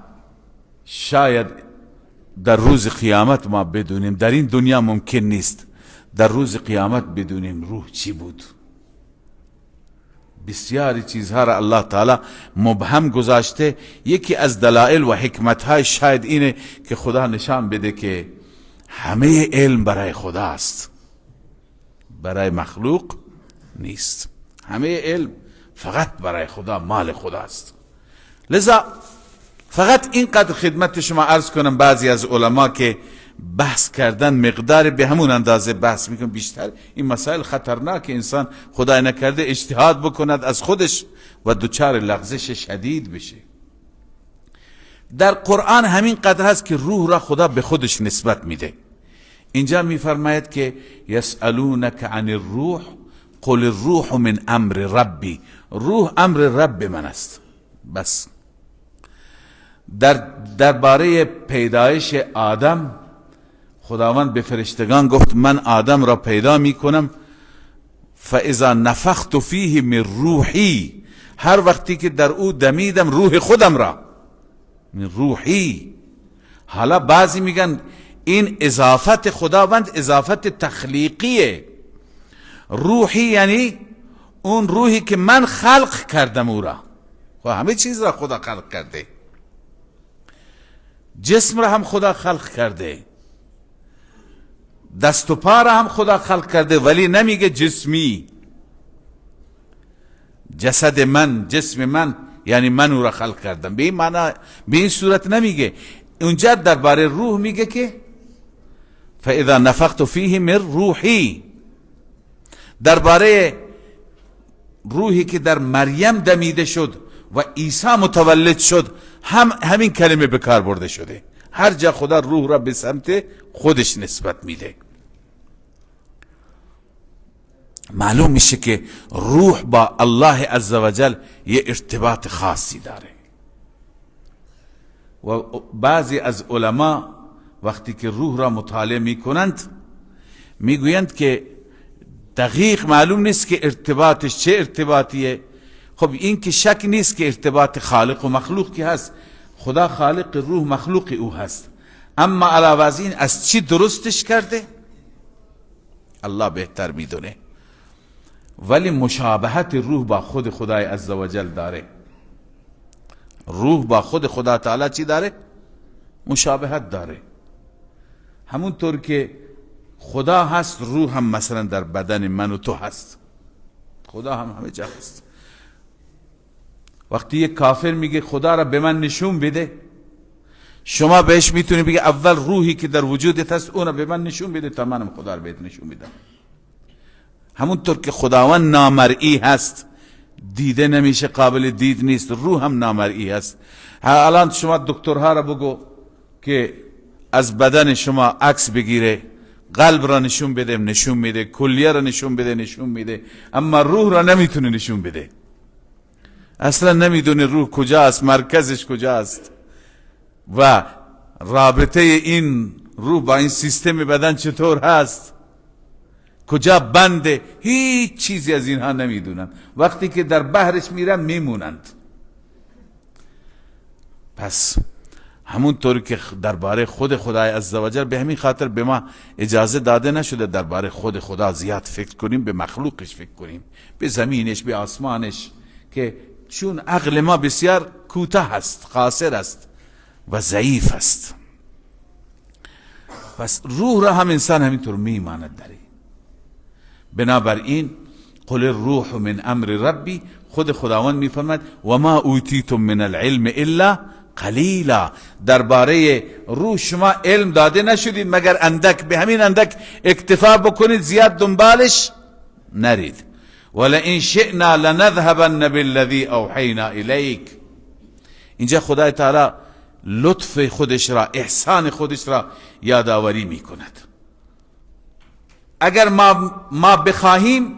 شاید در روز قیامت ما بدونیم، در این دنیا ممکن نیست، در روز قیامت بدونیم روح چی بود. بسیاری چیزها را الله تعالی مبهم گذاشته. یکی از دلائل و حکمتهای شاید اینه که خدا نشان بده که همه علم برای خدا است، برای مخلوق نیست. همه علم فقط برای خدا، مال خدا است. لذا فقط اینقدر خدمت شما عرض کنم، بعضی از علما که بحث کردن مقدار به همون اندازه بحث میکنن، بیشتر این مسائل خطرناک، انسان خدای نکرده اجتهاد بکند از خودش و دچار لغزش شدید بشه. در قرآن همین قدر هست که روح را خدا به خودش نسبت میده. اینجا میفرماید که یسألونک عن الروح قل الروح من امر ربی، روح امر رب من است. بس درباره پیدایش آدم خداوند به فرشتگان گفت من آدم را پیدا میکنم، فاذا نفخت فیه من روحی، هر وقتی که در او دمیدم روح خودم را، من روحی. حالا بعضی میگن این اضافت خداوند اضافت تخلیقیه. روحی یعنی اون روحی که من خلق کردم او را. همه چیز را خدا خلق کرده، جسم را هم خدا خلق کرده، دست و پا را هم خدا خلق کرده، ولی نمیگه جسمی، جسد من، جسم من، یعنی من او را خلق کردم، به این معنی، به این صورت نمیگه. اونجا درباره روح میگه که فاذا نفخت فیه من روحی. درباره روحی که در مریم دمیده شد و عیسی متولد شد همین کلمه به کار برده شده. هر جا خدا روح را به سمت خودش نسبت میده. معلوم میشه که روح با الله عزوجل یه ارتباط خاصی داره. و بعضی از علما وقتی که روح را مطالعه میکنند میگویند که دقیق معلوم نیست که ارتباطش چه ارتباطیه. خب این که شک نیست که ارتباط خالق و مخلوق که هست، خدا خالق روح، مخلوق او هست، اما علاوه از این از چی درستش کرده الله بهتر میدونه. ولی مشابهت روح با خود خدای عزوجل داره. روح با خود خدا تعالی چی داره؟ مشابهت داره. همونطور که خدا هست، روح هم مثلا در بدن من و تو هست. خدا هم همه جا هست. وقتی یک کافر میگه خدا را به من نشون بده، شما بهش میتونی بگی اول روحی که در وجودت هست اون را به من نشون بده تا منم خدا را بهت نشون بدم. همونطور که خداوند نامرئی هست، دیده نمیشه، قابل دید نیست، روح هم نامرئی هست. الان شما دکترها را بگو که از بدن شما عکس بگیره، قلب را نشون بده، نشون میده، کلیه را نشون بده، نشون میده، اما روح را نمیتونه نشون بده. اصلا نمیدونه روح کجاست، مرکزش کجاست و رابطه این روح با این سیستم بدن چطور هست، کجا بنده، هیچ چیزی از اینها نمیدونن. وقتی که در بحرش میرن میمونند. پس همونطور که درباره خود خدای عزوجل، به همین خاطر به ما اجازه داده نشده درباره خود خدا زیاد فکر کنیم، به مخلوقش فکر کنیم، به زمینش، به آسمانش، که چون عقل ما بسیار کوتاه است، قاصر است و ضعیف است. پس روح را هم انسان همینطور میماند داره. بنابراین قل الروح من امر ربی، خود خداوند میفرماید و ما اوتیتم من العلم الا قلیلا، درباره روح شما علم داده نشدید مگر اندک، به همین اندک اکتفا بکنید، زیاد دنبالش نرید. ولئن شئنا لنذهبن بالذی اوحینا الیک. اینجا خدای تعالی لطف خودش را، احسان خودش را یادآوری میکند. اگر ما بخواهیم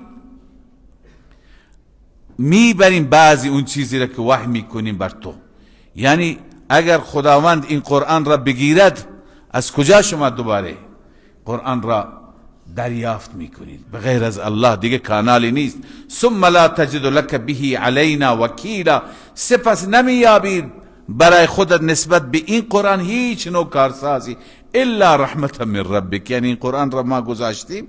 میبریم بعضی اون چیزی را که وحی میکنیم بر تو. یعنی اگر خداوند این قرآن را بگیرد، از کجا شما دوباره قرآن را دریافت میکنید؟ بغیر از الله دیگه کانالی نیست. ثم لا تجد لك به علینا وکیلا، سپس نمیابید برای خودت نسبت به این قرآن هیچ نوع کارسازی الا رحمت من ربک. یعنی این قرآن را ما گذاشتیم،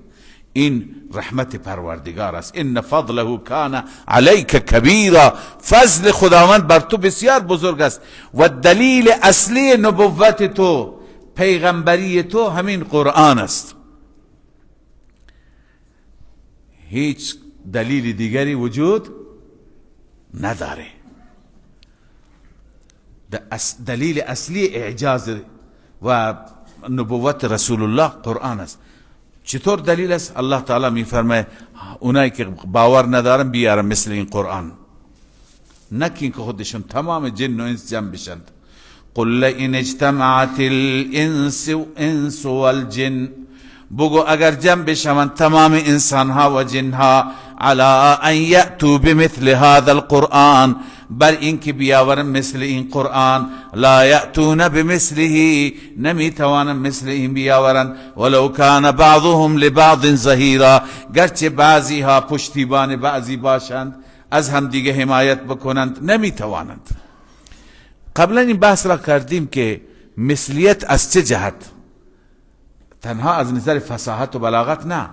این رحمت پروردگار است. ان فضله کان علیک کبیرا، فضل خداوند بر تو بسیار بزرگ است. و دلیل اصلی نبوت تو، پیغمبری تو، همین قرآن است. هیچ دلیل دیگری وجود نداره. دلیل اصلی اعجاز و نبوت رسول الله قرآن است. چطور دلیل است؟ الله تعالی میفرماید اونایی که باور ندارن بیارن مثل این قرآن، نکین که خودشون تمام جن و انس جمع بشند. قل لئن اجتمعت الانس والجن، بگو اگر جمع بشوند تمام انسان ها و جن ها، علی ان یأتوا بمثل هذا القرآن، بر این که بیاورن مثل این قرآن، لا یأتون بمثله، نمی توانن مثل این بیاورن، ولو کان بعضهم لبعض ظهیرا، گرچه بعضی ها پشتیبان بعضی باشند، از هم دیگه حمایت بکنند، نمی توانند. قبلا این بحث را کردیم که مثلیت از چه جهت؟ تنها از نظر فصاحت و بلاغت نه.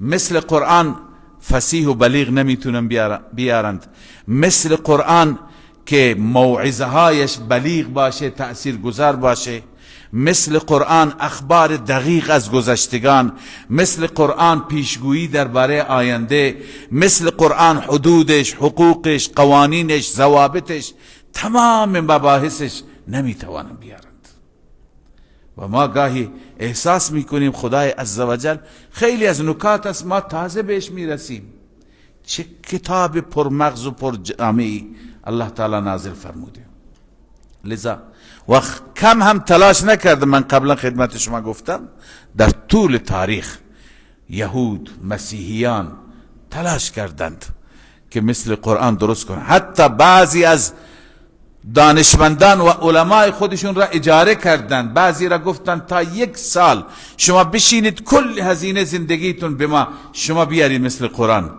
مثل قرآن فصیح و بلیغ نمیتونن بیارند. مثل قرآن که موعظه هایش بلیغ باشه، تأثیر گذار باشه. مثل قرآن اخبار دقیق از گذشتگان. مثل قرآن پیشگویی درباره آینده. مثل قرآن حدودش، حقوقش، قوانینش، ضوابطش، تمام مباحثش نمیتوانن بیارند. و ما گاهی احساس میکنیم خدای عزوجل خیلی از نکات است ما تازه بهش میرسیم. چه کتاب پرمغز و پرجامعی الله تعالی نازل فرموده. لذا و کم هم تلاش نکرده. من قبلا خدمت شما گفتم در طول تاریخ یهود، مسیحیان تلاش کردند که مثل قرآن درست کنند. حتی بعضی از دانشمندان و علماء خودشون را اجاره کردند. بعضی را گفتند تا 1 سال شما بشینید کل هزینه زندگیتون به ما شما بیارید مثل قرآن.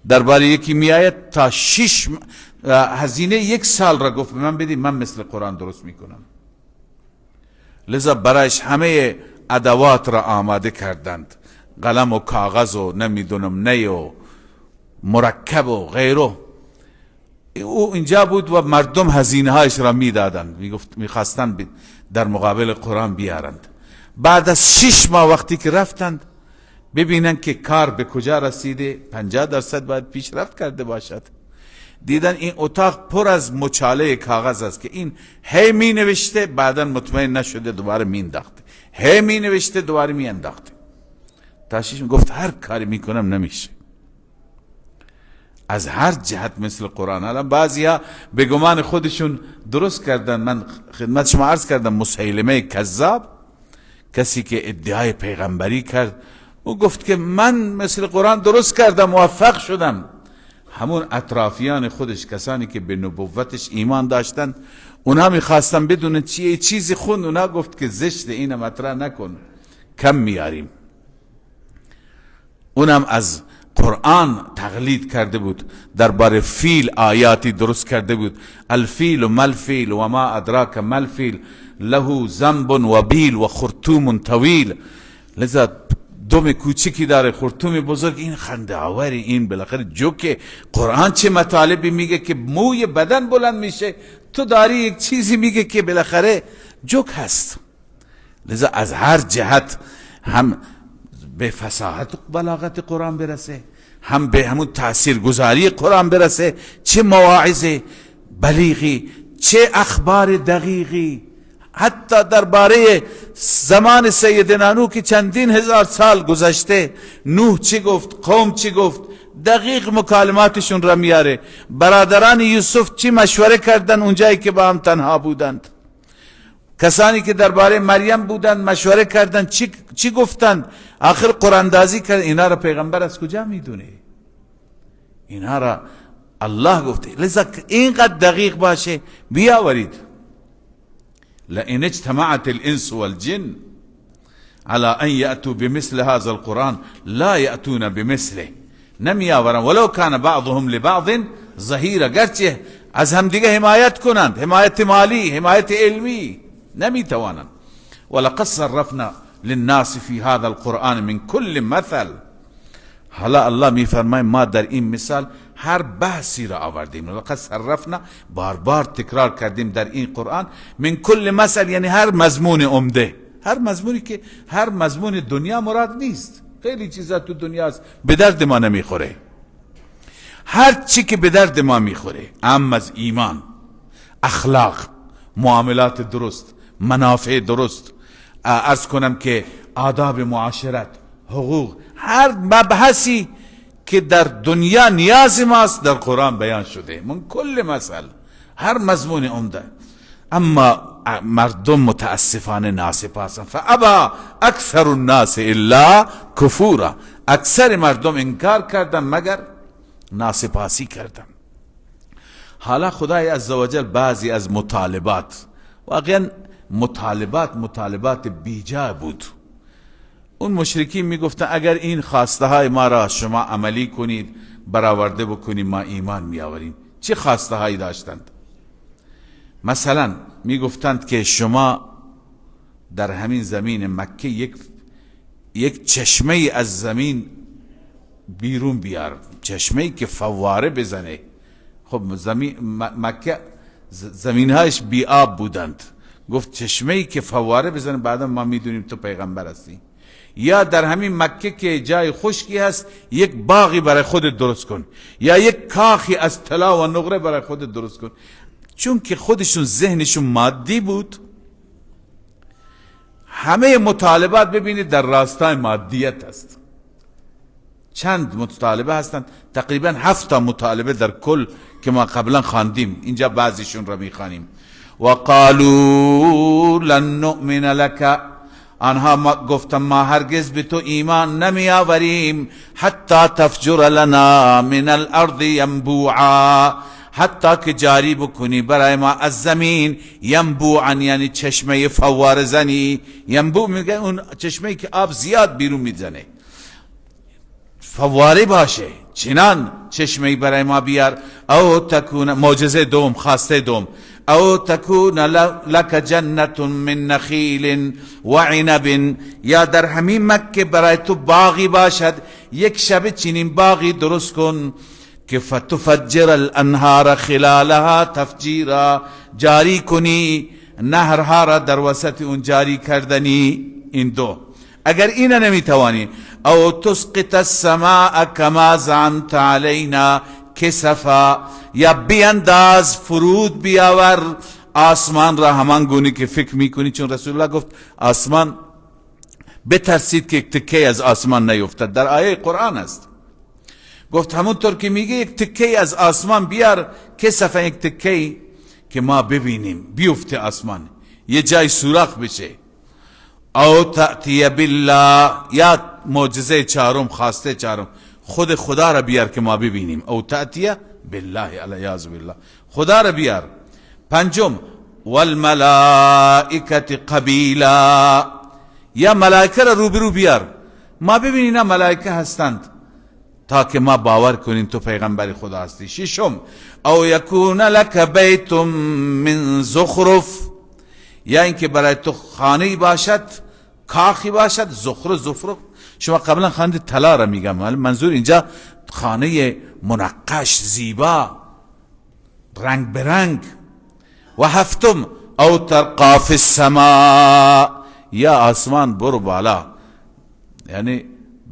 درباره یکی میآید تا 6 هزینه 1 سال را گفت من بدید، من مثل قرآن درست میکنم. لذا برایش همه ادوات را آماده کردند، قلم و کاغذ و نمیدونم نی و مرکب و غیره. او اینجا بود و مردم هزینه هایش را میدادند، میخواستند در مقابل قرآن بیارند. بعد از 6 ماه وقتی که رفتند ببینن که کار به کجا رسیده، 50% باید پیشرفت کرده باشد، دیدن این اتاق پر از مچاله کاغذ است که این هی می نوشته، بعدا مطمئن نشده دوباره می انداخته، هی می نوشته دوباره می انداخته. تاشیش گفت هر کاری میکنم نمیشه، از هر جهت مثل قرآن. الان بعضیا به گمان خودشون درست کردن. من خدمت شما عرض کردم مسیلمه کذاب، کسی که ادعای پیغمبری کرد، او گفت که من مثل قرآن درست کردم، موفق شدم. همون اطرافیان خودش، کسانی که به نبوتش ایمان داشتن، اونا میخواستن بدون چیزی خوند، اونا گفت که زشت، اینم مطرح نکن، کم میاریم. اونم از قرآن تقلید کرده بود، درباره فیل آیاتی درست کرده بود. الفیل و ملفیل و ما ادراک ملفیل له ذنب و بیل و خرطوم طویل. لذا دم کوچکی داره، خرطوم بزرگ. این خنده آوری، این بالاخره جوکه. قرآن چه مطالبی میگه که موی بدن بلند میشه، تو داری یک چیزی میگه که بالاخره جوک هست. لذا از هر جهت هم به فصاحت و بلاغت قرآن برسه، هم به همون تاثیرگذاری قرآن برسه. چه مواعظ بلیغی، چه اخبار دقیقی، حتی درباره زمان سیدنا نوح که چندین هزار سال گذشته، نوح چی گفت، قوم چی گفت، دقیق مکالماتشون را میاره. برادران یوسف چی مشوره کردن اونجایی که با هم تنها بودند، کسانی که درباره مریم بودند مشوره کردند، چی گفتند، آخر قراندازی کرد. اینا را پیغمبر از کجا میدونه؟ اینا را الله گفته. لذا اینقدر دقیق باشه. بیاورید لئن اجتمعت الانس والجن على ان یأتوا بمثل هذا القرآن لا یأتون بمثله. نمیآورن ولو کان بعضهم لبعض ظهیرا، گرچه از همدیگه حمایت کنند، حمایت مالی، حمایت علمی، نمیتوانند. ولقد صرفنا للناس في هذا القرآن من كل مثل. حالا الله میفرماید ما در این مثال هر بحثی را آوردیم. ولقد صرفنا، بار بار تکرار کردیم در این قرآن. من کل مثل یعنی هر مضمون عمده، هر مضمونی که هر مضمون دنیا مراد نیست. خیلی چیزا تو دنیاست به درد ما نمیخوره. هر چی که به درد ما میخوره، اما از ایمان، اخلاق، معاملات درست، منافع درست، عرض کنم که آداب معاشرت، حقوق، هر مبحثی که در دنیا نیاز ماست در قرآن بیان شده. من کل مثل، هر مضمون عمده. اما مردم متاسفانه ناسپاسن. فابا اکثر الناس الا کفورا. اکثر مردم انکار کردن مگر ناسپاسی کردن. حالا خدای عزوجل بعضی از مطالبات، واقعا مطالبات بیجا بود. اون مشرکین میگفتن اگر این خواسته های ما را شما عملی کنید، برآورده بکنید، ما ایمان میآوریم. چه خواسته هایی داشتند؟ مثلا میگفتند که شما در همین زمین مکه یک چشمه از زمین بیرون بیار، چشمه که فواره بزنه. خب مکه زمینهایش بی آب بودند. گفت چشمه که فواره بزنه، بعدا ما میدونیم تو پیغمبر هستی. یا در همین مکه که جای خشکی هست، یک باغی برای خودت درست کن، یا یک کاخی از طلا و نقره برای خودت درست کن. چون که خودشون ذهنشون مادی بود، همه مطالبات ببینید در راستای مادیت هست. چند مطالبه هستند؟ تقریبا 7 مطالبه در کل که ما قبلا خواندیم، اینجا بعضیشون را میخوانیم. وقالوا لن نؤمن لك، آنها گفتن ما هرگز به تو ایمان نمی آوریم، حتی تفجر لنا من الارض ینبوعا، حتی که جاری بکنی برای ما از زمین، ینبوعا یعنی چشمه فوار زنی. ینبوع میگه اون چشمه که آب زیاد بیرون میزنه، فواره باشه، چنان چشمه برای ما بیار. او تکون، معجزه دوم، خواسته دوم، او تکون لک جنت من نخیل و عنب، یا در همین مکه برای تو باغی باشد، یک شب چنین باغی درست کن که فتفجر الانهار خلالها تفجیرا، جاری کنی نهرها را در وسط اون جاری کردنی. این دو. اگر این نمیتوانی، او تسقط السماء کما زعمت علینا کسفا، یا بینداز، فرود بیاور آسمان را همان گونه که فکر میکنی، چون رسول الله گفت آسمان بترسید که یک تکه از آسمان نیفتد، در آیه قرآن است. گفت همونطور که میگه یک تکه از آسمان بیار، کسفا، یک تکه که ما ببینیم بیفته آسمان، یه جای سوراخ بشه. او تأتی بالله، یا معجزه چهارم، خواسته چهارم، خود خدا را بیار که ما ببینیم. او تأتی بالله، علیاذ بالله، خدا را بیار. پنجم، والملائکة قبیلا، یا ملائکه را روبرو بیار، ما ببینیم نه ملائکه هستند، تا که ما باور کنیم تو پیغمبر خدا هستی. ششم، او یکون لک بیت من زخرف، یا اینکه برای تو خانه باشد، کاخی باشد. زخرف شما قبلا خانه طلا را میگم، منظور اینجا خانه منقش، زیبا، رنگ برنگ. و هفتم، او ترقا فی السماء، یا آسمان برو بالا، یعنی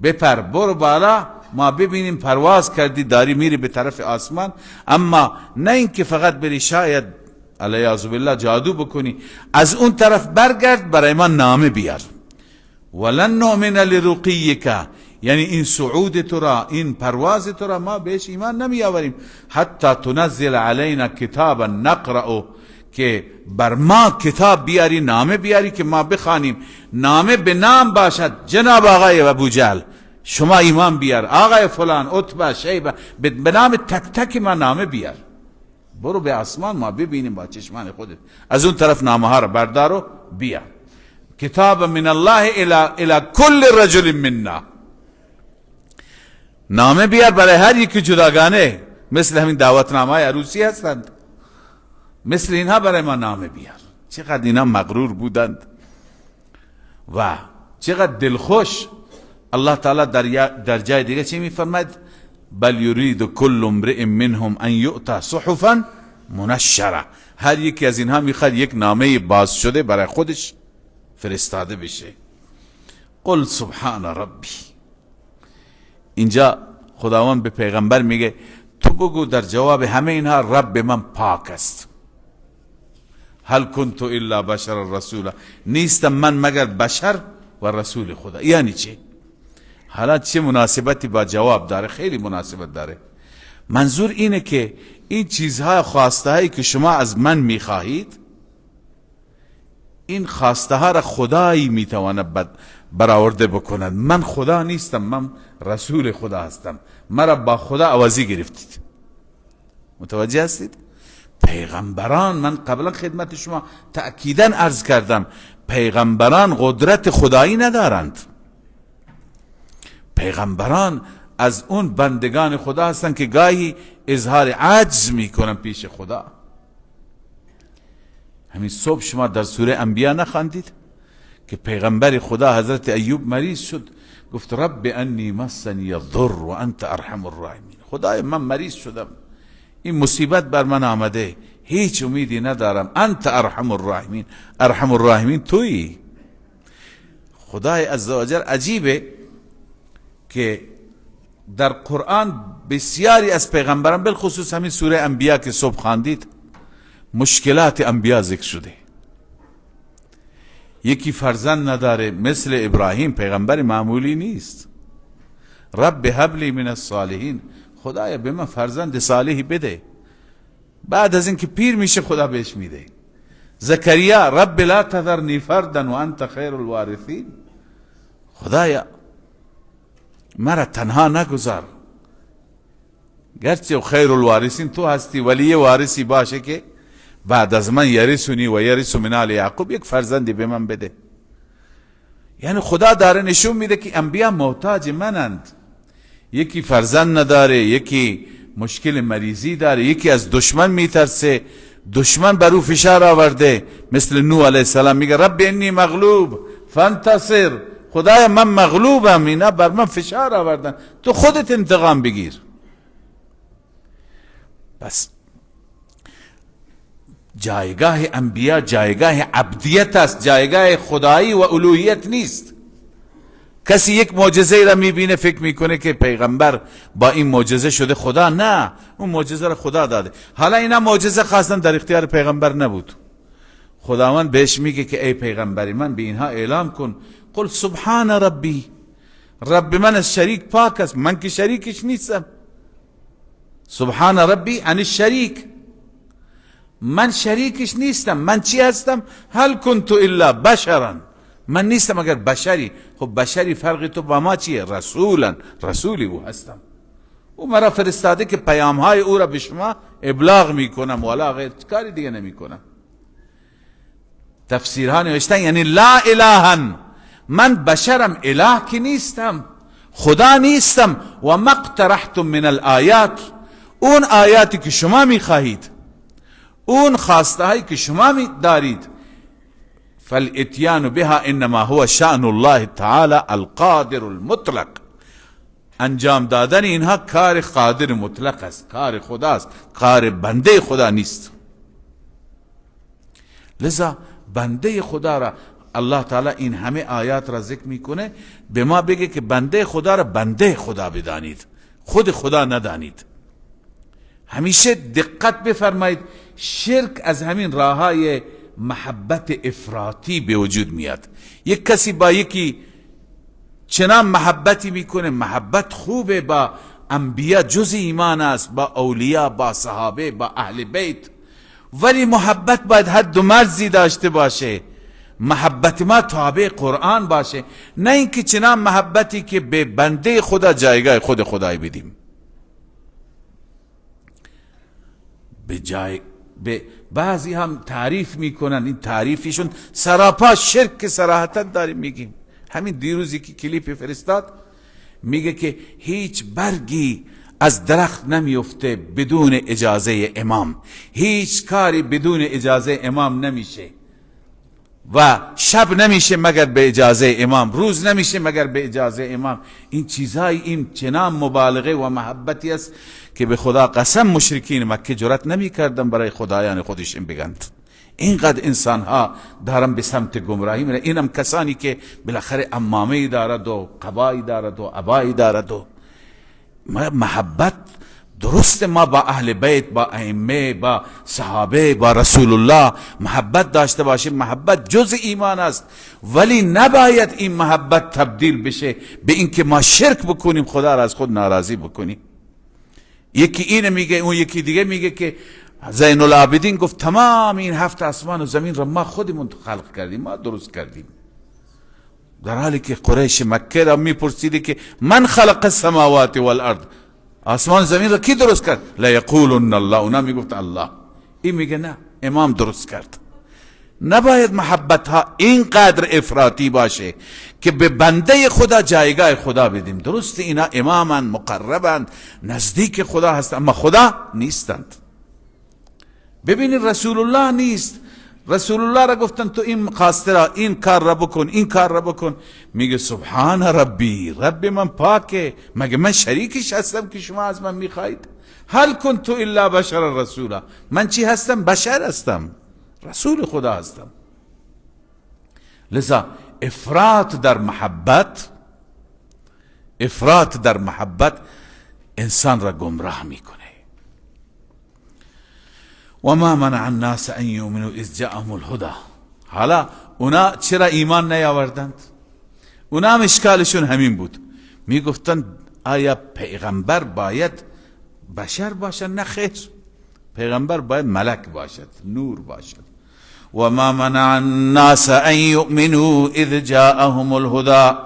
بپر، برو بالا، ما ببینیم پرواز کردی، داری میری به طرف آسمان. اما نه اینکه فقط بری شاید علیاذ بالله جادو بکنی، از اون طرف برگرد، برای ما نامه بیار. ولن نؤمن لرقیک، یعنی این صعود تو را، این پرواز تو را ما بهش ایمان نمی آوریم حتی تنزل علینا کتابا نقرأ، که بر ما کتاب بیاری، نامه بیاری که ما بخوانیم، نامه به نام باشد، جناب آقای ابوجهل شما ایمان بیار، آقای فلان، عتبه، شیبه، به نام تک تک ما نامه بیار، برو به آسمان ما ببینیم با چشمان خودت، از اون طرف نامه ها را بردار و بیار. کتاب من الله الى کل رجل منا، نامه بیار برای هر یکی جداگانه، مثل همین دعوتنامه های عروسی هستند، مثل اینها برای ما نامه بیار. چقدر اینا مغرور بودند و چقدر دلخوش. الله تعالی در جای دیگه چی میفرماید؟ بل یرید کل امرئ منهم ان یؤتى صحفا منشره، هر یکی از اینها میخواد یک نامه باز شده برای خودش فرستاده بشه. قل سبحان ربی، اینجا خداوند به پیغمبر میگه تو بگو در جواب همه اینها رب من پاک است. هل کنت الا بشر الرسول، نیستم من مگر بشر و رسول خدا. یعنی چی؟ حالا چه مناسبتی با جواب داره؟ خیلی مناسبت داره. منظور اینه که این چیزها، خواسته هایی که شما از من میخواهید، این خواسته ها را خدایی میتواند برآورده بکند. من خدا نیستم، من رسول خدا هستم، مرا با خدا عوضی گرفتید. متوجه هستید؟ پیغمبران، من قبلا خدمت شما تأکیداً عرض کردم، پیغمبران قدرت خدایی ندارند. پیغمبران از اون بندگان خدا هستند که گاهی اظهار عجز میکنن پیش خدا. همین صبح شما در سوره انبیاء نخواندید که پیغمبر خدا حضرت ایوب مریض شد، گفت رب انی مسنی الضر و انت ارحم الراحمین، خدای من مریض شدم، این مصیبت بر من آمده، هیچ امیدی ندارم، انت ارحم الراحمین، ارحم الراحمین تویی. خدای عزوجل عجیبه که در قرآن بسیاری از پیغمبران، بالخصوص همین سوره انبیاء که صبح خواندید، مشکلات انبیاء ذکر شده. یکی فرزند نداره، مثل ابراهیم پیغمبر معمولی نیست، رب هب لی من الصالحین، خدایا به من فرزند صالحی بده. بعد از اینکه پیر میشه خدا بهش میده. زکریا رب لا تذرنی فردا و انت خیر الوارثین، خدایا مرا تنها نگذار، گرچه خیر الوارثین تو هستی، ولی یه وارثی باشه که بعد از من یرثنی و یرث من آل یعقوب، یک فرزندی به من بده. یعنی خدا داره نشون میده که انبیا محتاج منند. یکی فرزند نداره، یکی مشکل مریضی داره، یکی از دشمن میترسه، دشمن بر او فشار آورده، مثل نوح علیه السلام میگه رب انی مغلوب فانتصر، خدایا من مغلوبم، اینا بر من فشار آوردن، تو خودت انتقام بگیر. بس جایگاه انبیا جایگاه عبدیت است، جایگاه خدایی و الوهیت نیست. کسی یک معجزه را میبینه فکر میکنه که پیغمبر با این معجزه شده خدا. نه، اون معجزه را خدا داده. حالا اینا معجزه خواستن در اختیار پیغمبر نبود. خداوند بهش میگه که ای پیغمبری من به اینها اعلام کن، قل سبحان ربی، رب من از شریک پاک است، من که شریکش نیستم. سبحان ربی عن الشریک، من شریکش نیستم. من چی هستم؟ هل کنت الا بشرا، من نیستم اگر بشری. خب بشری فرق تو با ما چیه؟ رسولا، رسولی او هستم. او مرا فرستاده که پیام های او را به شما ابلاغ میکنم، ولا غیر کاری دیگه نمیکنم. تفسیرها نوشتن یعنی لا الها، من بشرم، اله که نیستم، خدا نیستم. و ما اقترحتم من الآیات، اون آیاتی که شما میخواهید، اون خواسته هایی که شما دارید، فالاتیان بها انما هو شأن الله تعالی القادر المطلق، انجام دادن اینها کار قادر مطلق است، کار خداست، کار بنده خدا نیست. لذا بنده خدا را الله تعالی این همه آیات را ذکر میکنه، به ما بگه که بنده خدا را بنده خدا بدانید، خود خدا ندانید. همیشه دقت بفرمایید، شرک از همین راههای محبت افراطی به وجود میاد. یک کسی با یکی چنان محبتی میکنه، محبت خوبه، با انبیا جز ایمان است، با اولیاء، با صحابه، با اهل بیت، ولی محبت باید حد و مرزی داشته باشه. محبت ما تابع قرآن باشه، نه اینکه چنان محبتی که به بنده خدا جایگاه خود خدای بدیم. به بعضی هم تعریف میکنن، این تعریفیشون سراپا شرک که صراحتا داریم میگیم. همین دیروزی که کلیپ فرستاد میگه که هیچ برگی از درخت نمیفته بدون اجازه امام، هیچ کاری بدون اجازه امام نمیشه، و شب نمیشه مگر به اجازه امام، روز نمیشه مگر به اجازه امام. این چیزهای این چنان مبالغه و محبتی است که به خدا قسم مشرکین مکه جرأت نمیکردن برای خدایان خودشون بگند. اینقدر انسان ها دارن به سمت گمراهی میره. اینم کسانی که بالاخره عمامه دارد و قبایی دارد و عبایی دارد و محبت درست. ما با اهل بیت، با ائمه، با صحابه، با رسول الله محبت داشته باشیم. محبت جز ایمان است، ولی نباید این محبت تبدیل بشه به اینکه ما شرک بکنیم، خدا را از خود ناراضی بکنیم. یکی اینه میگه، اون یکی دیگه میگه که زین العابدین گفت تمام این 7 آسمان و زمین را ما خودمون خلق کردیم، ما درست کردیم، در حالی که قریش مکه را میپرسیده که من خلق السماوات والارض، آسمان زمین را کی درست کرد؟ لا یقولن الله، اونا میگفت الله. این میگه نه، امام درست کرد. نباید محبت ها اینقدر افراطی باشه که به بنده خدا جایگاه خدا بدیم. درست اینا امامن، مقربند، نزدیک خدا هستند، اما خدا نیستند. ببینید رسول الله نیست. رسول الله را گفتن تو این خواسته را، این کار را بکن، این کار را بکن، میگه سبحان ربی، رب من پاکه، مگه من شریکش هستم که شما از من میخواید؟ هل کنت الا بشر رسولا، من چی هستم؟ بشر هستم، رسول خدا هستم. لذا افراط در محبت انسان را گمراه میکنه. و ما منع الناس ان یؤمنوا اذ جاءهم الهدى. حالا اونا چرا ایمان نیاوردند؟ اونا هم اشکالشون همین بود، میگفتند آیا پیغمبر باید بشر باشد؟ نه خیر، پیغمبر باید ملک باشد، نور باشد. و ما منع الناس ان یؤمنوا اذ جاءهم الهدى،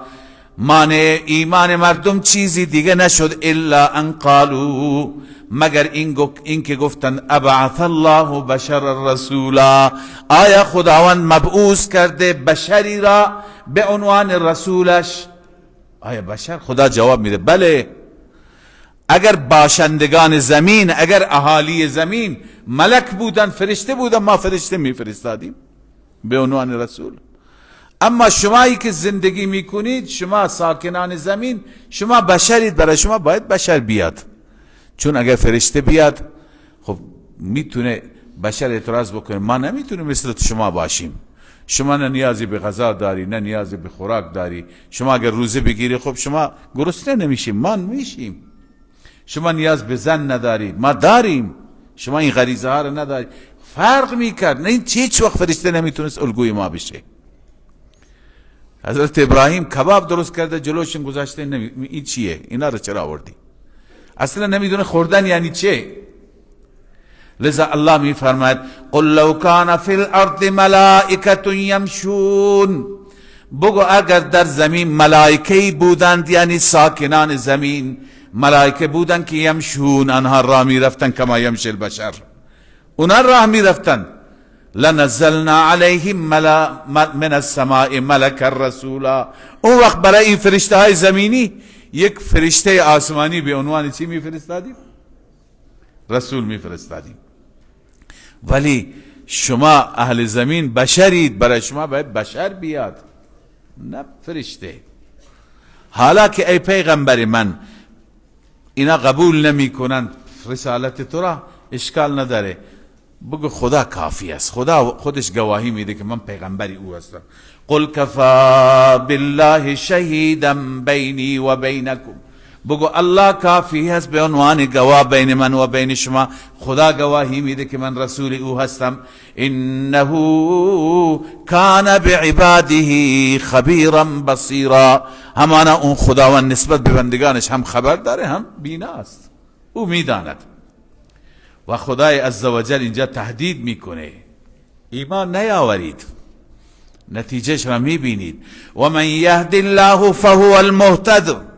مانع ایمان مردم چیزی دیگه نشد الا ان قالوا، مگر این که گفتند ابعث الله بشر رسولا، آیا خداوند مبعوث کرده بشری را به عنوان رسولش؟ آیا بشر؟ خدا جواب میده بله، اگر باشندگان زمین، اگر اهالی زمین ملک بودن، فرشته بودن، ما فرشته میفرستادیم به عنوان رسول. اما شمایی که زندگی میکنید، شما ساکنان زمین، شما بشرید، برای شما باید بشر بیاد. چون اگر فرشته بیاد خب میتونه بشر اعتراض بکنه ما نمیتونیم مثل شما باشیم، شما نه نیازی به غذا داری نه نیازی به خوراک داری، شما اگر روزه بگیری خب شما گرسنه نمیشیم، ما میشیم، شما نیاز به زن نداری ما داریم، شما این غریزه ها رو نداری. فرق میکرد. نه این هیچ وقت فرشته نمیتونست الگوی ما بشه. حضرت ابراهیم کباب درست کرده جلوشون گذاشته، این چیه؟ اینا رو چرا آوردی؟ اصلا نمیدونه خوردن یعنی چه. لذا الله می فرماید قل لو کان فی الارض ملائکه یمشون، بگو اگر در زمین ملائکه بودند، یعنی ساکنان زمین ملائکه بودند که یمشون، آنها راه می رفتن کما یمشی البشر، اونا راه می رفتن، لنزلنا علیهم من السماء ملکا رسولا، اون وقت برای این فرشته های زمینی یک فرشته آسمانی به عنوان چی می فرستادیم؟ رسول می فرستادیم. ولی شما اهل زمین بشرید، برای شما باید بشر بیاد نه فرشته. حالا که ای پیغمبر من اینا قبول نمی کنند رسالت تو را، اشکال نداره، بگو خدا کافی است، خدا خودش گواهی میده که من پیغمبری او هستم. قل کفا بالله شهیدا بینی و بینکم، بگو الله کافی هست به عنوان گواه بین من و بین شما، خدا گواهی میده که من رسول او هستم. انه کان بعباده خبیرا بصیرا، همانا اون خداوند نسبت به بندگانش هم خبر داره هم بینا است، او میداند. و خدای عزوجل اینجا تهدید میکنه ایمان نیاورید، نتیجهش را میبینید. و من یهد الله فهو المهتد،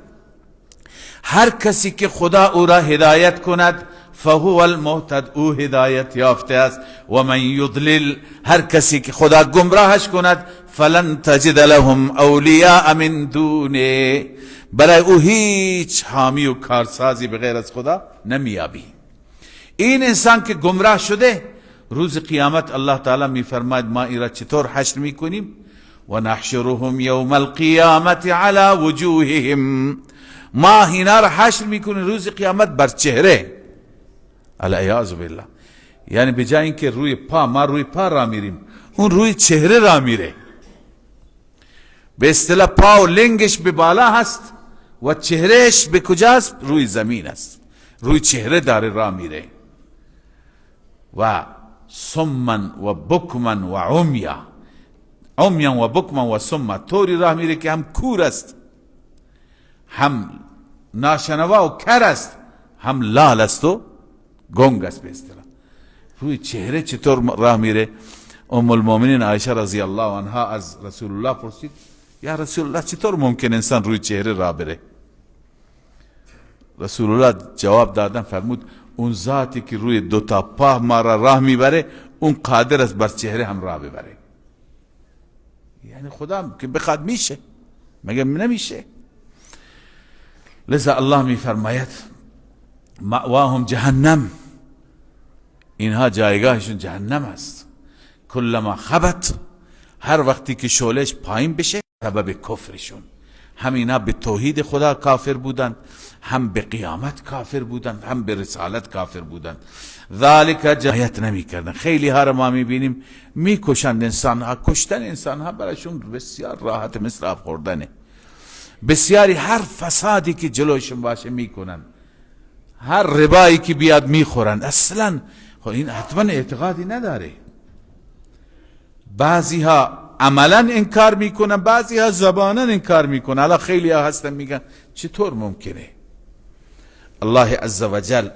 هر کسی که خدا او را هدایت کند، فهو المهتد، او هدایت یافته است. و من یضلل، هر کسی که خدا گمراهش کند، فلن تجد لهم اولیاء من دونه، برای او هیچ حامی و کارسازی به غیر از خدا نمیابی. این انسان که گمراه شده، روز قیامت الله تعالی میفرماید ما این را چطور حشر میکنیم؟ و نحشرهم یوم القیامت علی وجوههم، ما اینا را حشر میکنیم روز قیامت بر چهره، العیاذ بالله. یعنی به جای اینکه روی پا، ما روی پا را میریم، اون روی چهره را میره. به اصطلاح پا و لنگش به بالا هست و چهرهش به کجاست؟ روی زمین است، روی چهره داره را میره. و سمن و بکمن و عمیا و بکمن و سمن، طوری راه میره که هم کور است، هم ناشنوا و کر است، هم لال است و گنگ است. به اصطلاح روی چهره چطور راه میره؟ ام المؤمنین عایشه رضی الله عنها از رسول الله پرسید یا رسول الله چطور ممکن انسان روی چهره راه بره؟ رسول الله جواب دادن، فرمود اون ذاتی که روی دو تا پا ما را راه میبره، اون قادر است بر چهره هم راه ببره. یعنی خدا که بخواد میشه، مگه نمیشه؟ لذا الله میفرماید مأواهم جهنم، اینها جایگاهشون جهنم است. کلما خبت، هر وقتی که شعلهش پایین بشه، سبب کفرشون، هم اینا به توحید خدا کافر بودن، هم به قیامت کافر بودن، هم به رسالت کافر بودن. ذالک جایت نمی کردن. خیلی ها رو ما میبینیم میکشند انسان ها. کشتن انسان ها برایشون بسیار راحت، مثل آب خوردنه. بسیاری هر فسادی که جلوشون باشه میکنن، هر ربایی که بیاد میخورن. اصلا این حتما اعتقادی نداره. بعضی ها عملا انکار میکنن، بعضی ها زبانا انکار میکنن. حالا خیلی ها هستن میگن چطور ممکنه؟ الله عزوجل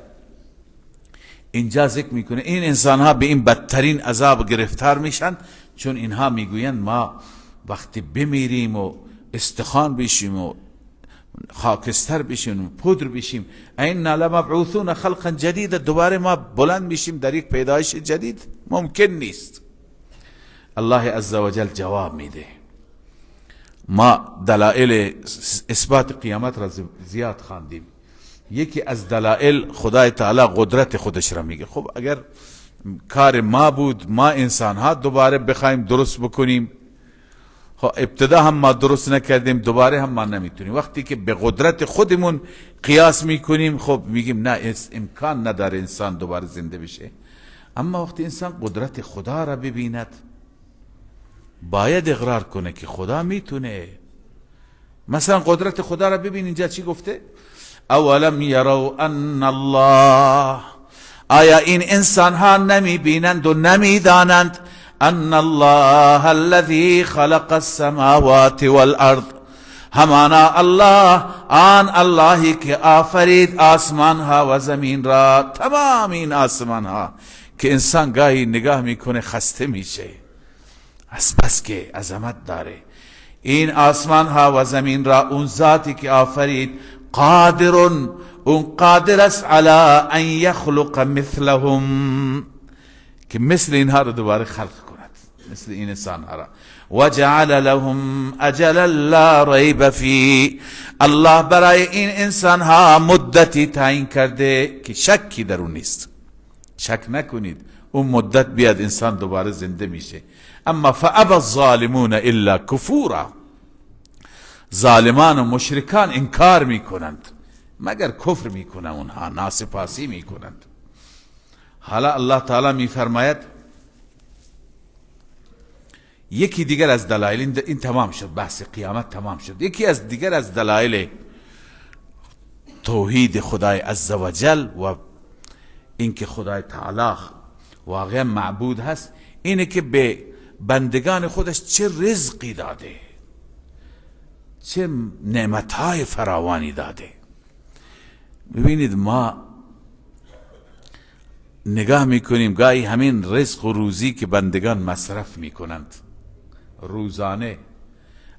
اینجا ذکر میکنه این انسان ها به این بدترین عذاب گرفتار میشن، چون اینها میگوین ما وقتی بمیریم و استخوان بشیم و خاکستر بشیم و پودر بشیم، اینا لمبعوثون خلقا جدید، دوباره ما بلند میشیم در یک پیدایش جدید؟ ممکن نیست. الله عزوجل جواب میده. ما دلائل اثبات قیامت را زیاد خواندیم، یکی از دلائل خدای تعالی قدرت خودش را میگه. خب اگر کار ما بود، ما انسان ها دوباره بخوایم درست بکنیم، خب ابتدا هم ما درست نکردیم، دوباره هم ما نمیتونیم. وقتی که به قدرت خودمون قیاس میکنیم، خب میگیم نه، امکان نداره انسان دوباره زنده بشه. اما وقتی انسان قدرت خدا را ببیند، باید اقرار کنه که خدا میتونه. مثلا قدرت خدا را ببین، اینجا چی گفته؟ اولم یروا ان الله، آیا این انسان ها نمی بینند و نمی دانند ان الله الذي خلق السماوات والارض، همانا الله، آن اللهی که آفرید آسمان ها و زمین را، تمام این آسمان ها که انسان گاهی نگاه میکنه خسته میشه از بس که عظمت داره. این آسمان ها و زمین را اون ذاتی که آفرید قادرون، اون قادر است علی ان یخلق مثلهم، که مثل اینها رو دوباره خلق کند، مثل این انسان ها را. وجعل لهم اجلا لا ریب فی، الله برای این انسان ها مدتی تعیین کرده که شکی در اون نیست. شک نکنید اون مدت بیاد انسان دوباره زنده میشه. اما فابى الظالمون الا کفورا، ظالمان و مشرکان انکار میکنند مگر کفر میکنند، اونها ناسپاسی میکنند. حالا الله تعالی میفرماید یکی دیگر از دلایل، این تمام شد، بحث قیامت تمام شد. یکی از دیگر از دلایل توحید خدای عزوجل و اینکه خدای تعالی واقعا معبود هست، اینه که به بندگان خودش چه رزقی داده، چه نعمتهای فراوانی داده. ببینید ما نگاه میکنیم گاهی همین رزق و روزی که بندگان مصرف میکنند روزانه،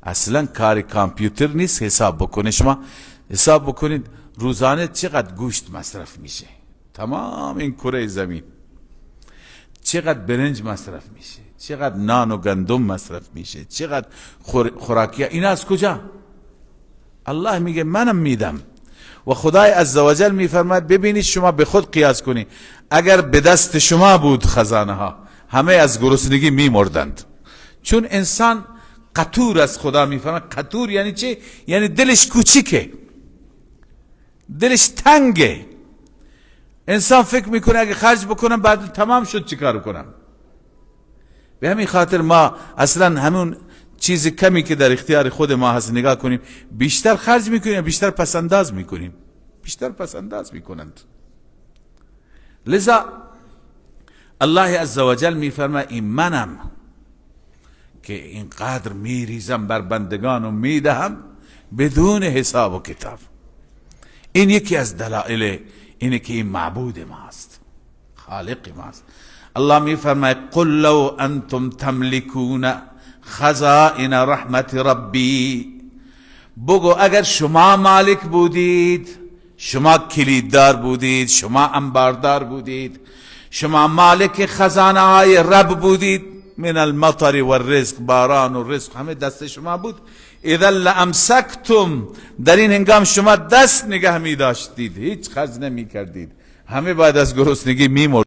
اصلا کار کامپیوتر نیست حساب بکنه. شما حساب بکنید روزانه چقدر گوشت مصرف میشه، تمام این کره زمین، چقدر برنج مصرف میشه، چقدر نان و گندم مصرف میشه، چقدر خوراکی. این از کجا؟ الله میگه منم میدم. و خدای عزوجل میفرماید ببینید شما به خود قیاس کنید، اگر به دست شما بود خزانه ها، همه از گرسنگی میمردند. چون انسان قطور از خدا میفرماید. قطور یعنی چه؟ یعنی دلش کوچیکه، دلش تنگه. انسان فکر میکنه اگه خرج بکنم بعد تمام شد چیکار کنم. به همین خاطر ما اصلا همون چیز کمی که در اختیار خود ما هست نگاه کنیم، بیشتر خرج میکنیم، بیشتر پسنداز میکنیم، بیشتر پسنداز میکنند. لذا الله عزوجل میفرماید این منم که اینقدر میریزم بر بندگان و میدهم بدون حساب و کتاب. این یکی از دلایل اینه که این معبود ماست، خالق ماست. الله میفرماید قل لو انتم تملكون خزائن رحمت ربی، بگو اگر شما مالک بودید، شما کلیددار بودید، شما انباردار بودید، شما مالک خزانه های رب بودید، من المطر والرزق، باران و رزق همه دست شما بود، اذا لامسکتم، در این هنگام شما دست نگه می داشتید، هیچ خرج نمی کردید، همه بعد از گرسنگی می مرد.